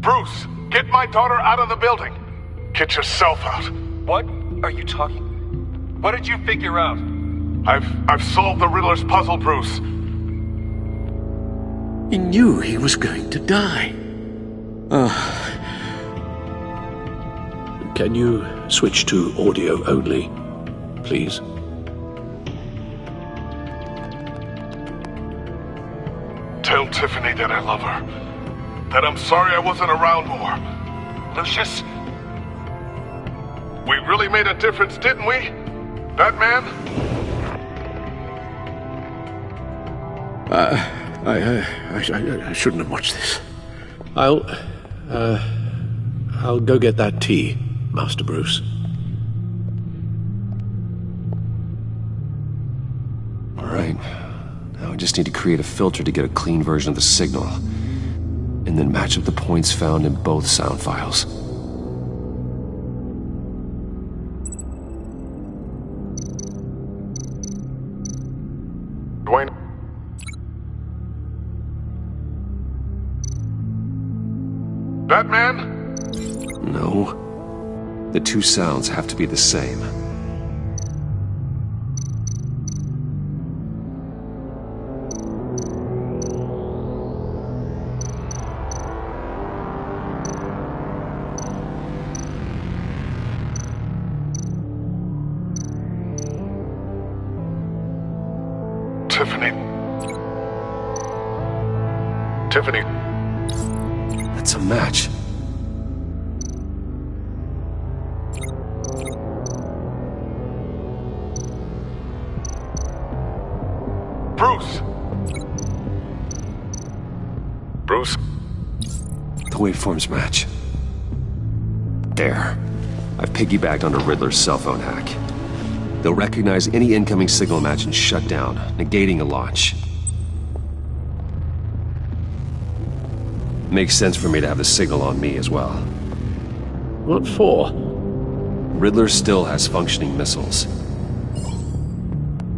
Bruce, get my daughter out of the building. Get yourself out. What are you talking? What did you figure out? I've solved the Riddler's puzzle, Bruce. He knew he was going to die. Can you switch to audio only, please? Tell Tiffany that I love her. That I'm sorry I wasn't around more. Lucius? We really made a difference, didn't we? That man? I shouldn't have watched this. I'll go get that tea, Master Bruce. All right. Now I just need to create a filter to get a clean version of the signal, and then match up the points found in both sound files. Dwayne? That man? No. The two sounds have to be the same. Tiffany. That's a match. Bruce. Bruce. The waveforms match. There. I've piggybacked onto Riddler's cell phone hack. They'll recognize any incoming signal match and shut down, negating a launch. Makes sense for me to have the signal on me as well. What for? Riddler still has functioning missiles.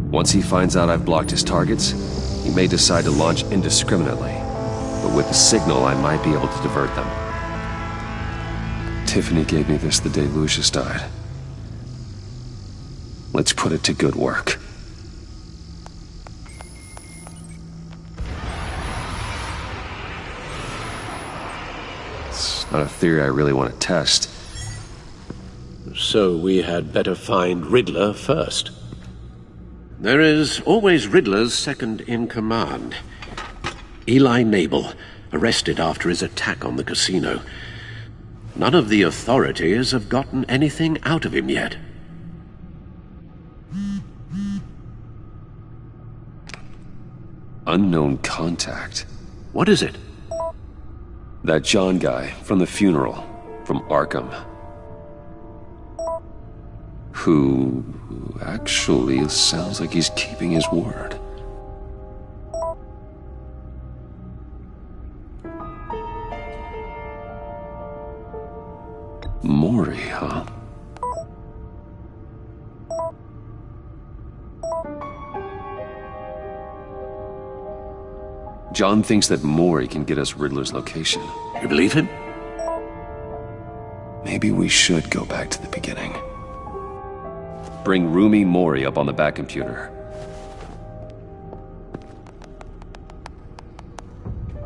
Once he finds out I've blocked his targets, he may decide to launch indiscriminately. But with the signal, I might be able to divert them. Tiffany gave me this the day Lucius died. Let's put it to good work. It's not a theory I really want to test. So we had better find Riddler first. There is always Riddler's second-in-command. Eli Nabel, arrested after his attack on the casino. None of the authorities have gotten anything out of him yet. Unknown contact. What is it? That John guy from the funeral, from Arkham. Who actually sounds like he's keeping his word. Mori, huh? John thinks that Mori can get us Riddler's location. You believe him? Maybe we should go back to the beginning. Bring Rumi Mori up on the back computer.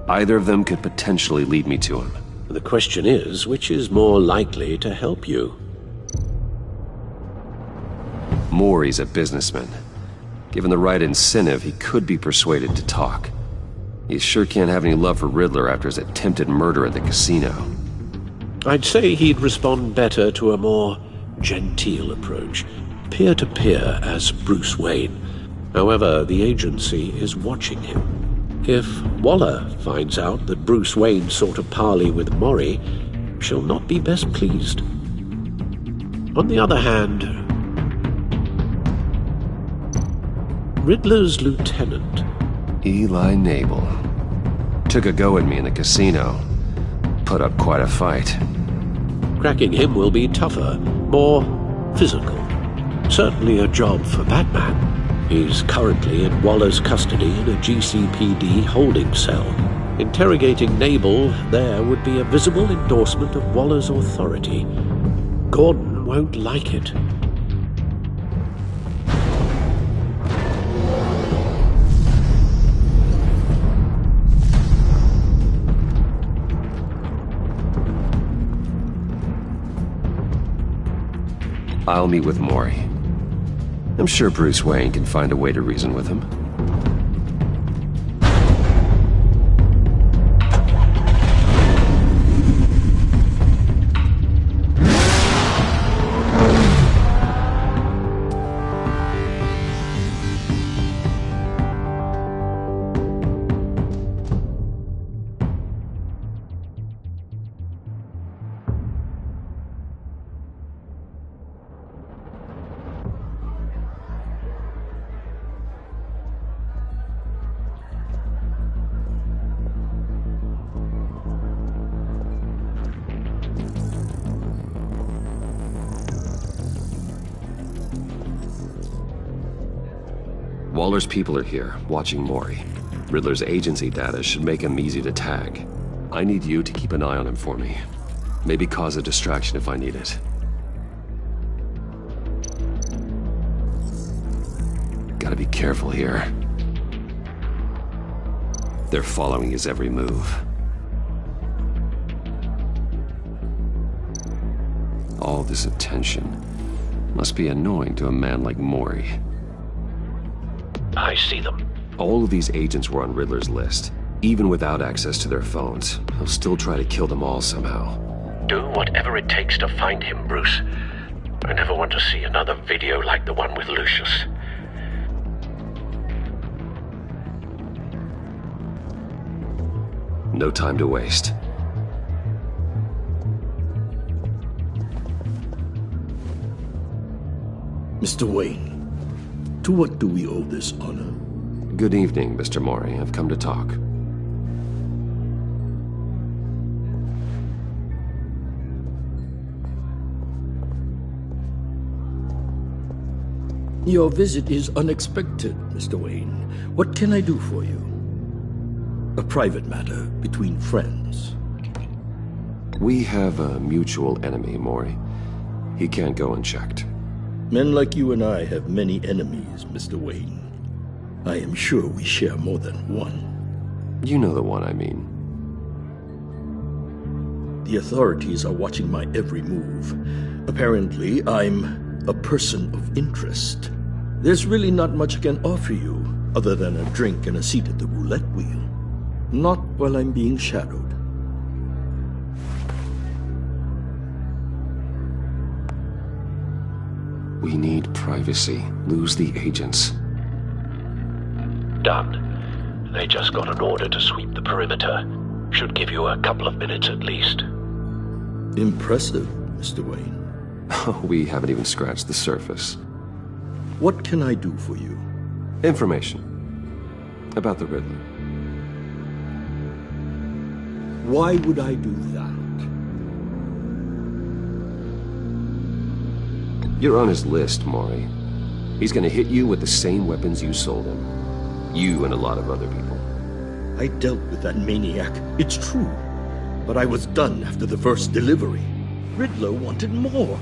Either of them could potentially lead me to him. The question is, which is more likely to help you? Maury's a businessman. Given the right incentive, he could be persuaded to talk. He sure can't have any love for Riddler after his attempted murder at the casino. I'd say he'd respond better to a more genteel approach, peer-to-peer as Bruce Wayne. However, the agency is watching him. If Waller finds out that Bruce Wayne sought a parley with Maury, she'll not be best pleased. On the other hand, Riddler's lieutenant, Eli Nabel, took a go at me in the casino. Put up quite a fight. Cracking him will be tougher, more physical. Certainly a job for Batman. He's currently in Waller's custody in a GCPD holding cell. Interrogating Nabel there would be a visible endorsement of Waller's authority. Gordon won't like it. I'll meet with Maury. I'm sure Bruce Wayne can find a way to reason with him. Waller's people are here, watching Maury. Riddler's agency data should make him easy to tag. I need you to keep an eye on him for me. Maybe cause a distraction if I need it. Gotta be careful here. They're following his every move. All this attention must be annoying to a man like Maury. I see them. All of these agents were on Riddler's list. Even without access to their phones, he'll still try to kill them all somehow. Do whatever it takes to find him, Bruce. I never want to see another video like the one with Lucius. No time to waste. Mr. Wayne, to what do we owe this honor? Good evening, Mr. Maury. I've come to talk. Your visit is unexpected, Mr. Wayne. What can I do for you? A private matter between friends. We have a mutual enemy, Maury. He can't go unchecked. Men like you and I have many enemies, Mr. Wayne. I am sure we share more than one. You know the one I mean. The authorities are watching my every move. Apparently, I'm a person of interest. There's really not much I can offer you, other than a drink and a seat at the roulette wheel. Not while I'm being shadowed. We need privacy. Lose the agents. Done. They just got an order to sweep the perimeter. Should give you a couple of minutes at least. Impressive, Mr. Wayne. We haven't even scratched the surface. What can I do for you? Information. About the Riddler. Why would I do that? You're on his list, Maury. He's gonna hit you with the same weapons you sold him. You and a lot of other people. I dealt with that maniac, it's true. But I was done after the first delivery. Riddler wanted more.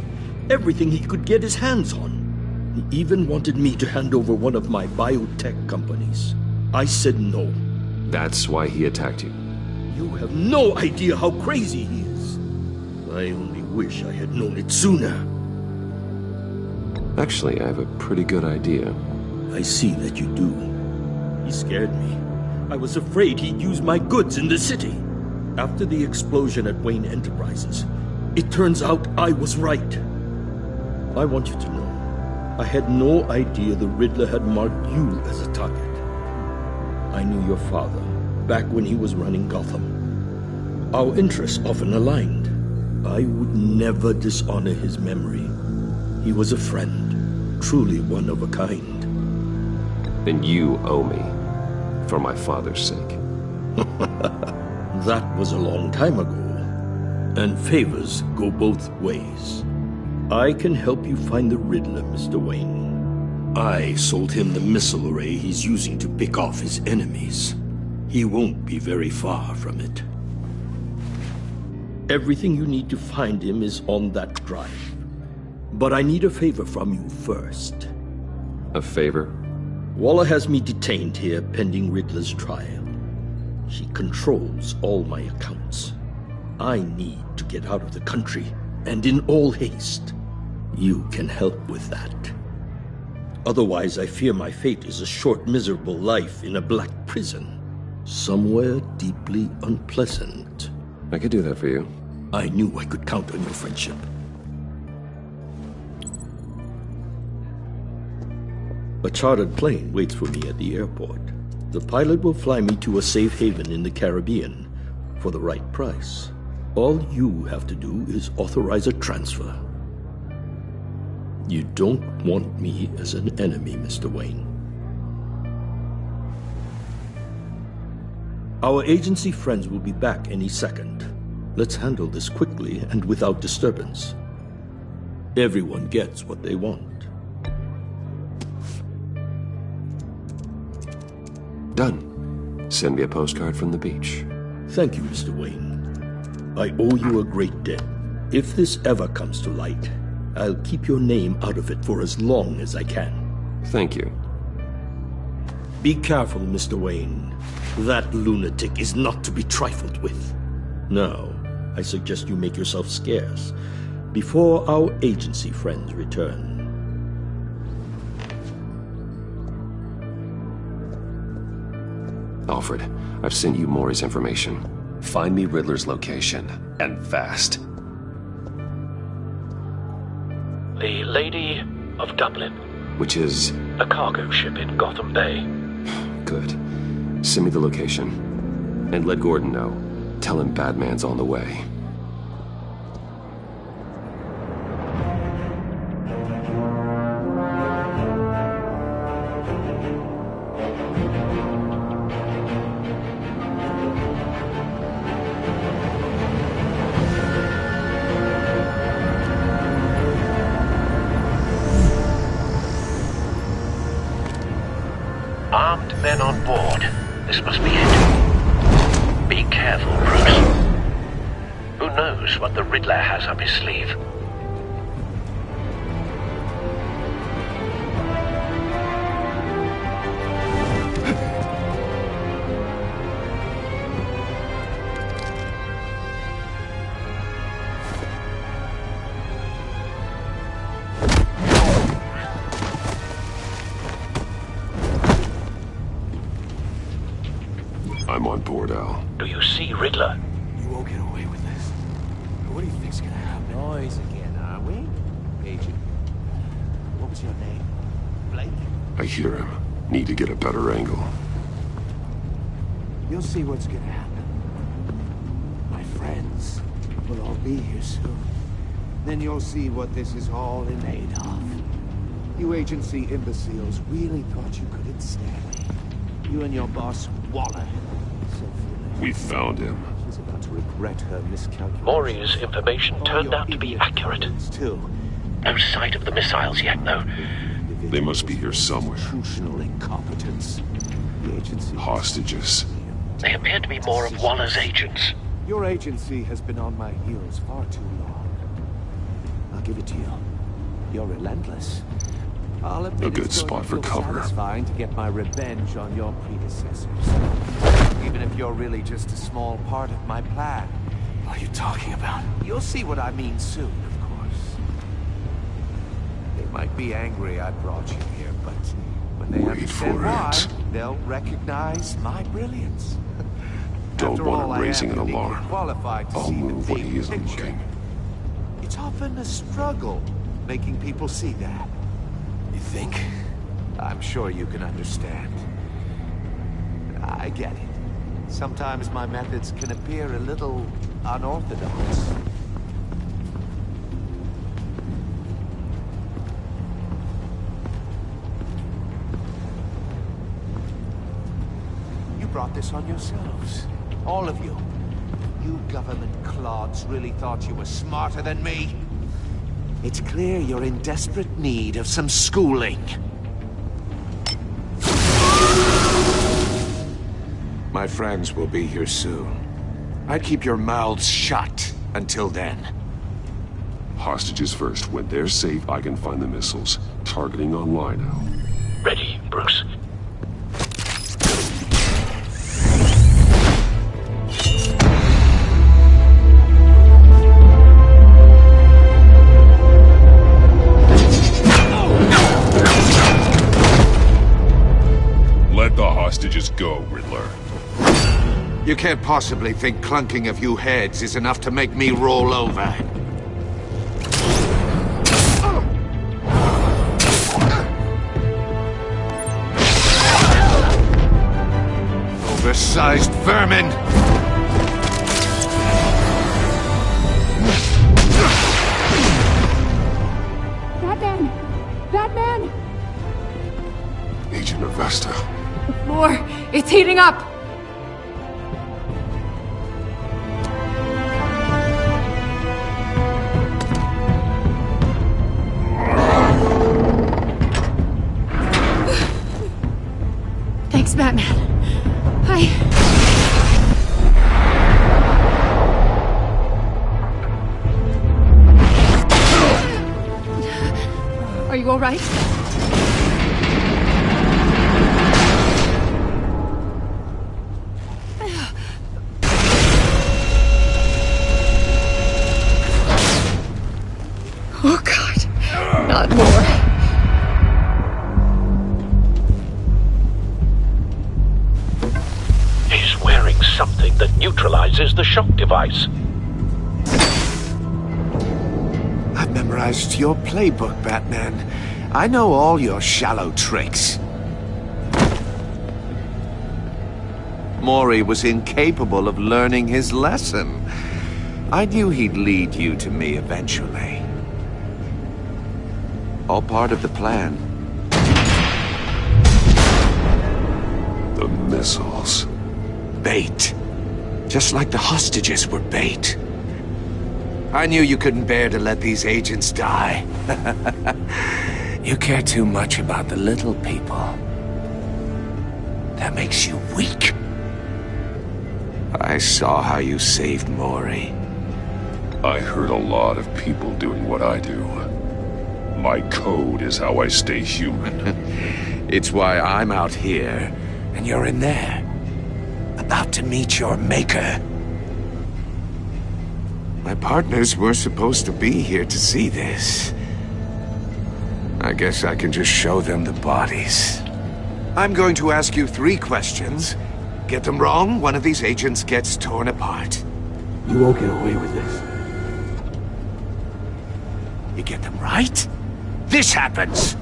Everything he could get his hands on. He even wanted me to hand over one of my biotech companies. I said no. That's why he attacked you. You have no idea how crazy he is. I only wish I had known it sooner. Actually, I have a pretty good idea. I see that you do. He scared me. I was afraid he'd use my goods in the city. After the explosion at Wayne Enterprises, it turns out I was right. I want you to know, I had no idea the Riddler had marked you as a target. I knew your father, back when he was running Gotham. Our interests often aligned. I would never dishonor his memory. He was a friend, truly one of a kind. Then you owe me, for my father's sake. That was a long time ago, and favors go both ways. I can help you find the Riddler, Mr. Wayne. I sold him the missile array he's using to pick off his enemies. He won't be very far from it. Everything you need to find him is on that drive. But I need a favor from you first. A favor? Waller has me detained here pending Riddler's trial. She controls all my accounts. I need to get out of the country, and in all haste. You can help with that. Otherwise, I fear my fate is a short, miserable life in a black prison. Somewhere deeply unpleasant. I could do that for you. I knew I could count on your friendship. A chartered plane waits for me at the airport. The pilot will fly me to a safe haven in the Caribbean for the right price. All you have to do is authorize a transfer. You don't want me as an enemy, Mr. Wayne. Our agency friends will be back any second. Let's handle this quickly and without disturbance. Everyone gets what they want. Done. Send me a postcard from the beach. Thank you, Mr. Wayne. I owe you a great debt. If this ever comes to light, I'll keep your name out of it for as long as I can. Thank you. Be careful, Mr. Wayne. That lunatic is not to be trifled with. Now, I suggest you make yourself scarce before our agency friends return. Alfred, I've sent you Maury's information. Find me Riddler's location, and fast. The Lady of Dublin. Which is? A cargo ship in Gotham Bay. Good. Send me the location. And let Gordon know. Tell him Batman's on the way. Armed men on board. This must be it. Be careful, Bruce. Who knows what the Riddler has up his sleeve? I'm on board, Al. Do you see Riddler? You won't get away with this. What do you think's gonna happen? Noise again, are we? Agent. What was your name? Blake? I hear him. Need to get a better angle. You'll see what's gonna happen. My friends will all be here soon. Then you'll see what this is all in aid of. You agency imbeciles really thought you could ensnare me. You and your boss, Waller. We found him. She's about to regret her miscalculation. Maury's information turned out to be accurate. No sight of the missiles yet, though. They must be here somewhere. Institutional incompetence. The agency... Hostages. They appear to be more of Waller's agents. Your agency has been on my heels far too long. I'll give it to you. You're relentless. I'll admit A good it's going spot for to feel cover. satisfying to get my revenge on your predecessors. Even if you're really just a small part of my plan. What are you talking about? You'll see what I mean soon, of course. They might be angry I brought you here, but when they understand why, they'll recognize my brilliance. Don't After want all, him I raising am an uniquely alarm. qualified to I'll see the move when big he isn't picture. looking. It's often a struggle making people see that. You think? I'm sure you can understand. I get it. Sometimes my methods can appear a little unorthodox. You brought this on yourselves. All of you. You government clods really thought you were smarter than me? It's clear you're in desperate need of some schooling. My friends will be here soon. I'd keep your mouths shut until then. Hostages first. When they're safe, I can find the missiles. Targeting on Lino. Ready, Bruce. Let the hostages go, Riddler. You can't possibly think clunking a few heads is enough to make me roll over. Oversized vermin! Batman! Batman! Agent Avesta. The floor, it's heating up! Thanks, Batman. Are you all right? Oh, God. Not more. He's wearing something that neutralizes the shock device. I've memorized your playbook, Batman. I know all your shallow tricks. Mori was incapable of learning his lesson. I knew he'd lead you to me eventually. All part of the plan. The missiles. Bait. Just like the hostages were bait. I knew you couldn't bear to let these agents die. You care too much about the little people. That makes you weak. I saw how you saved Mori. I heard a lot of people doing what I do. My code is how I stay human. It's why I'm out here, and you're in there. About to meet your maker. My partners were supposed to be here to see this. I guess I can just show them the bodies. I'm going to ask you 3 questions. Get them wrong, one of these agents gets torn apart. You won't get away with this. You get them right, this happens!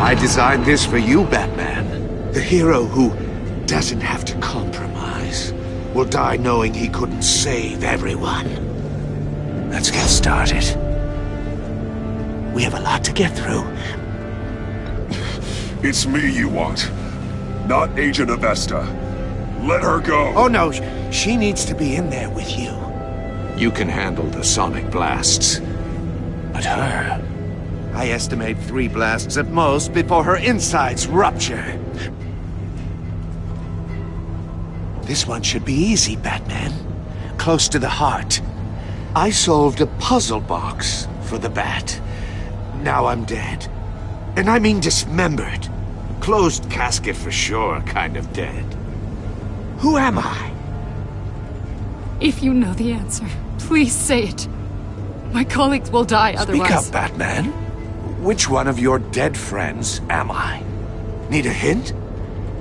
I designed this for you, Batman. The hero who doesn't have to compromise will die knowing he couldn't save everyone. Let's get started. We have a lot to get through. It's me you want, not Agent Avesta. Let her go. Oh no, she needs to be in there with you. You can handle the sonic blasts. But her... I estimate 3 blasts at most before her insides rupture. This one should be easy, Batman. Close to the heart. I solved a puzzle box for the Bat. Now I'm dead. And I mean dismembered. Closed casket for sure, kind of dead. Who am I? If you know the answer, please say it. My colleagues will die otherwise. Speak up, Batman. Which one of your dead friends am I? Need a hint?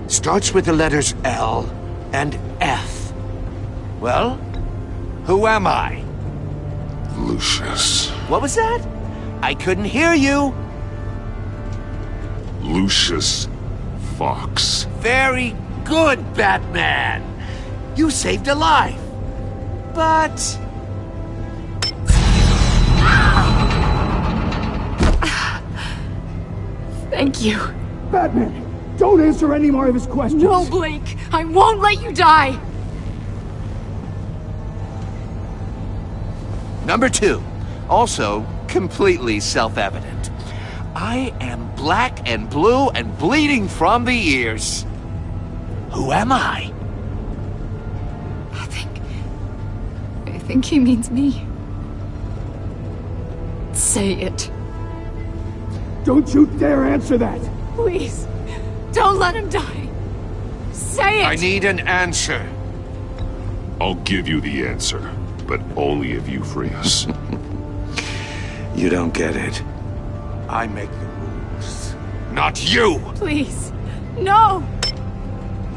Starts with the letters L and F. Well, who am I? Lucius. What was that? I couldn't hear you. Lucius Fox. Very good, Batman. You saved a life. But... Thank you. Batman, don't answer any more of his questions. No, Blake. I won't let you die. Number 2. Also completely self-evident. I am black and blue and bleeding from the ears. Who am I? I think he means me. Say it. Don't you dare answer that! Please, don't let him die. Say it! I need an answer. I'll give you the answer, but only if you free us. You don't get it. I make the rules, not you! Please, no!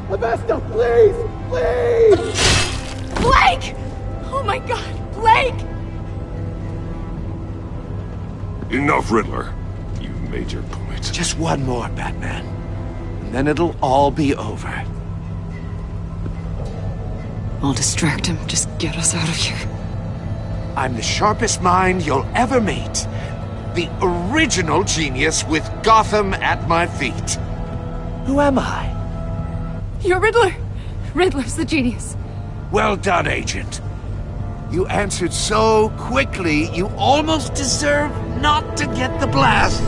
Avesta, please! Please! Blake! Oh my god, Blake! Enough, Riddler. You've made your point. Just one more, Batman. And then it'll all be over. I'll distract him. Just get us out of here. I'm the sharpest mind you'll ever meet. The original genius with Gotham at my feet. Who am I? You're Riddler. Riddler's the genius. Well done, Agent. You answered so quickly, you almost deserve not to get the blast.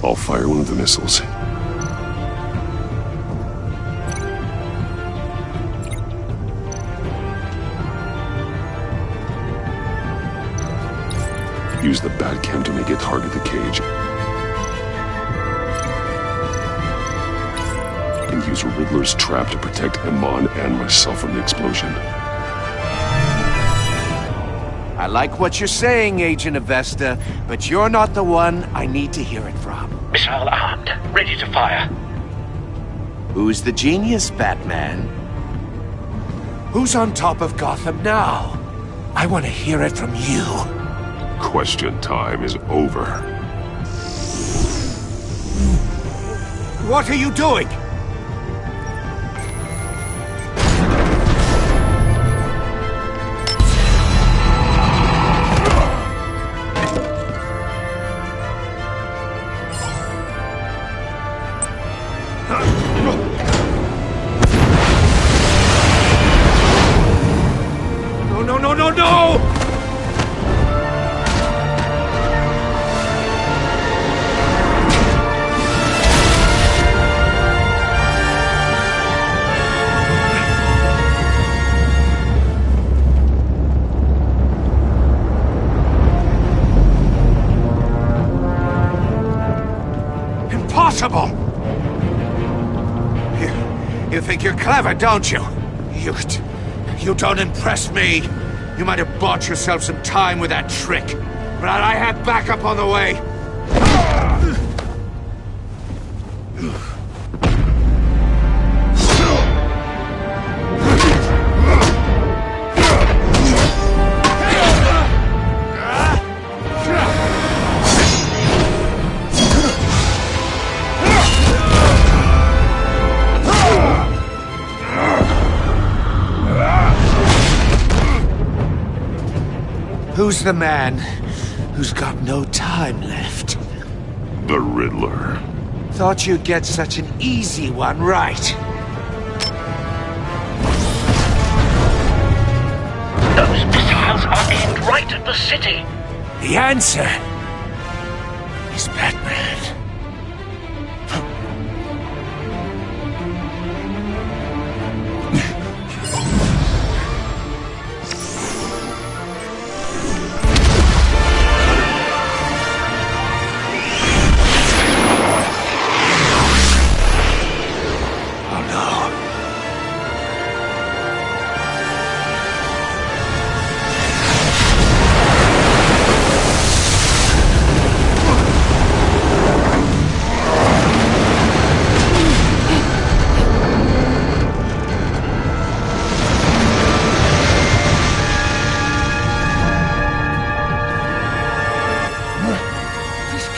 I'll fire one of the missiles. Use the Batcam to make it target the cage. And use Riddler's trap to protect Iman and myself from the explosion. I like what you're saying, Agent Avesta, but you're not the one I need to hear it from. Missile armed, ready to fire. Who's the genius, Batman? Who's on top of Gotham now? I want to hear it from you. Question time is over. What are you doing? No! Impossible! You think you're clever, don't you? You don't impress me. You might have bought yourself some time with that trick, but I had backup on the way. Who's the man who's got no time left? The Riddler. Thought you'd get such an easy one right. Those missiles are aimed right at the city. The answer is Batman.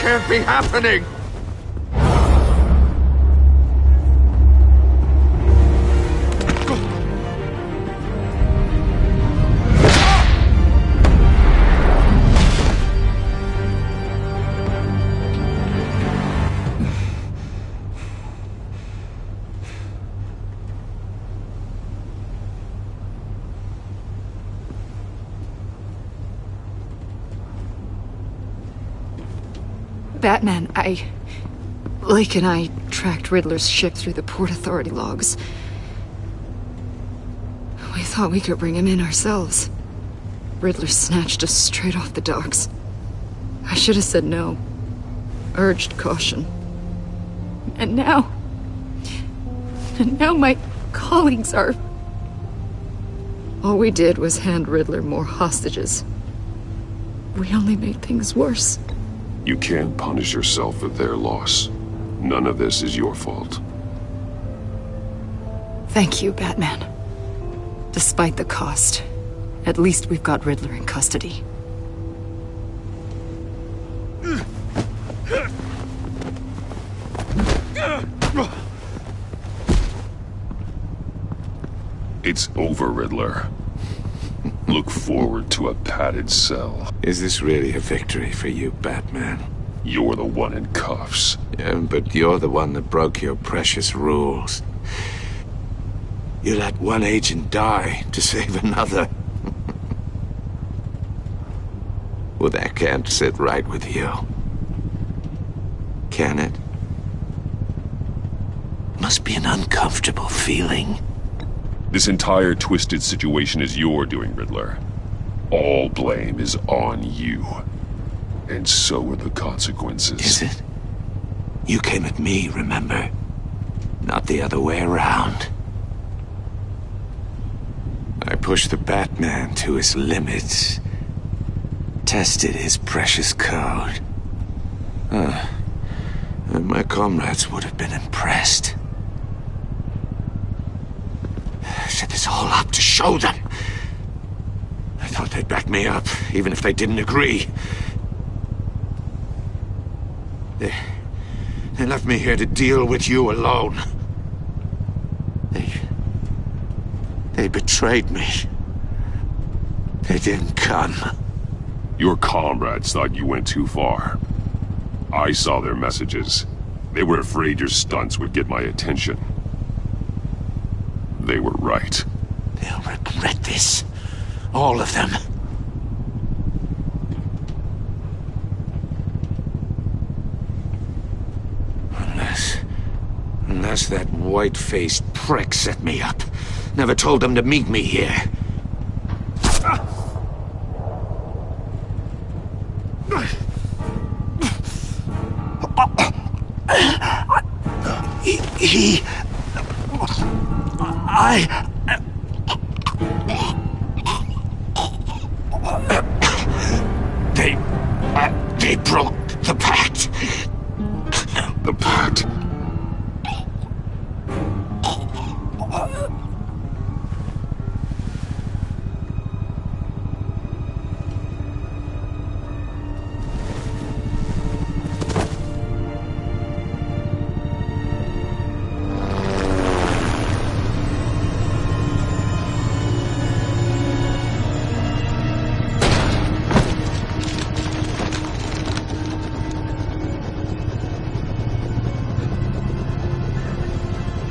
can't be happening! Batman, Lake and I tracked Riddler's ship through the Port Authority logs. We thought we could bring him in ourselves. Riddler snatched us straight off the docks. I should have said no. Urged caution. And now my colleagues are... All we did was hand Riddler more hostages. We only made things worse. You can't punish yourself for their loss. None of this is your fault. Thank you, Batman. Despite the cost, at least we've got Riddler in custody. It's over, Riddler. Look forward to a padded cell. Is this really a victory for you, Batman? You're the one in cuffs. Yeah, but you're the one that broke your precious rules. You let one agent die to save another. Well, that can't sit right with you. Can it? Must be an uncomfortable feeling. This entire twisted situation is your doing, Riddler. All blame is on you. And so are the consequences. Is it? You came at me, remember? Not the other way around. I pushed the Batman to his limits. Tested his precious code. And my comrades would have been impressed. I set this all up to show them. I thought they'd back me up, even if they didn't agree. They left me here to deal with you alone. They betrayed me. They didn't come. Your comrades thought you went too far. I saw their messages. They were afraid your stunts would get my attention. They were right. They'll regret this. All of them. Unless that white-faced prick set me up. Never told them to meet me here. They broke the pact. The pact?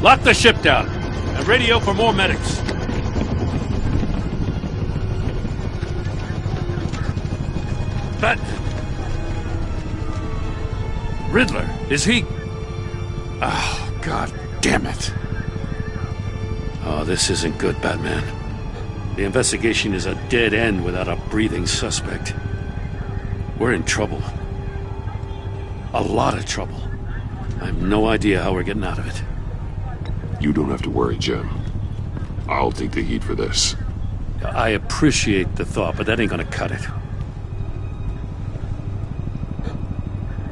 Lock the ship down and radio for more medics. But Riddler, is he? Oh, God damn it. Oh, this isn't good, Batman. The investigation is a dead end without a breathing suspect. We're in trouble. A lot of trouble. I have no idea how we're getting out of it. You don't have to worry, Jim. I'll take the heat for this. I appreciate the thought, but that ain't gonna cut it.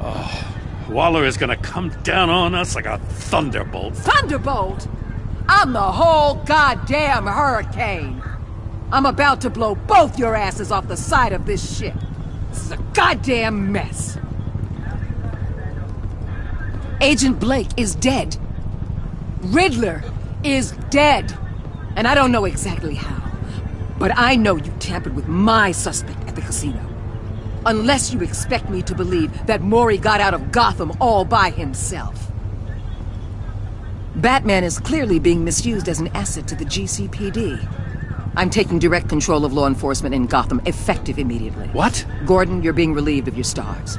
Oh, Waller is gonna come down on us like a thunderbolt. Thunderbolt? I'm the whole goddamn hurricane. I'm about to blow both your asses off the side of this ship. This is a goddamn mess. Agent Blake is dead. Riddler is dead. And I don't know exactly how, but I know you tampered with my suspect at the casino. Unless you expect me to believe that Maury got out of Gotham all by himself. Batman is clearly being misused as an asset to the GCPD. I'm taking direct control of law enforcement in Gotham, effective immediately. What? Gordon, you're being relieved of your stars.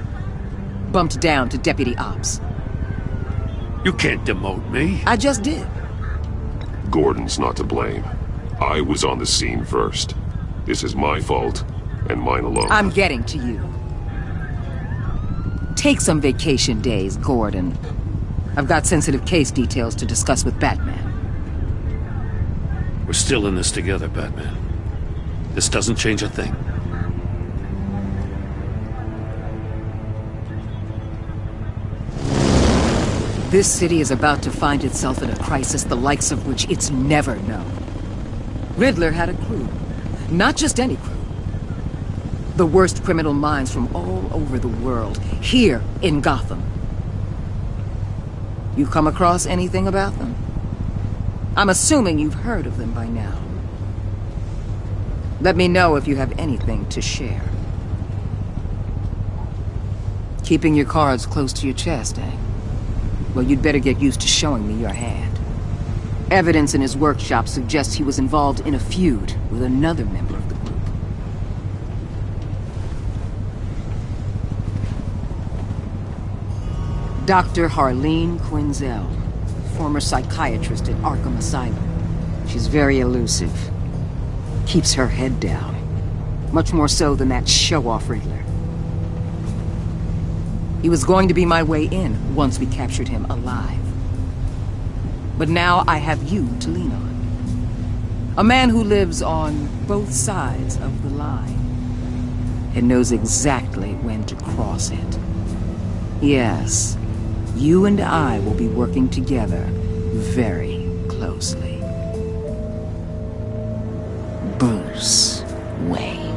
Bumped down to Deputy Ops. You can't demote me. I just did. Gordon's not to blame. I was on the scene first. This is my fault, and mine alone. I'm getting to you. Take some vacation days, Gordon. I've got sensitive case details to discuss with Batman. We're still in this together, Batman. This doesn't change a thing. This city is about to find itself in a crisis the likes of which it's never known. Riddler had a crew. Not just any crew. The worst criminal minds from all over the world, here in Gotham. You come across anything about them? I'm assuming you've heard of them by now. Let me know if you have anything to share. Keeping your cards close to your chest, eh? Well, you'd better get used to showing me your hand. Evidence in his workshop suggests he was involved in a feud with another member of the group. Dr. Harleen Quinzel, former psychiatrist at Arkham Asylum. She's very elusive. Keeps her head down. Much more so than that show-off Riddler. He was going to be my way in once we captured him alive. But now I have you to lean on. A man who lives on both sides of the line and knows exactly when to cross it. Yes, you and I will be working together very closely. Bruce Wayne.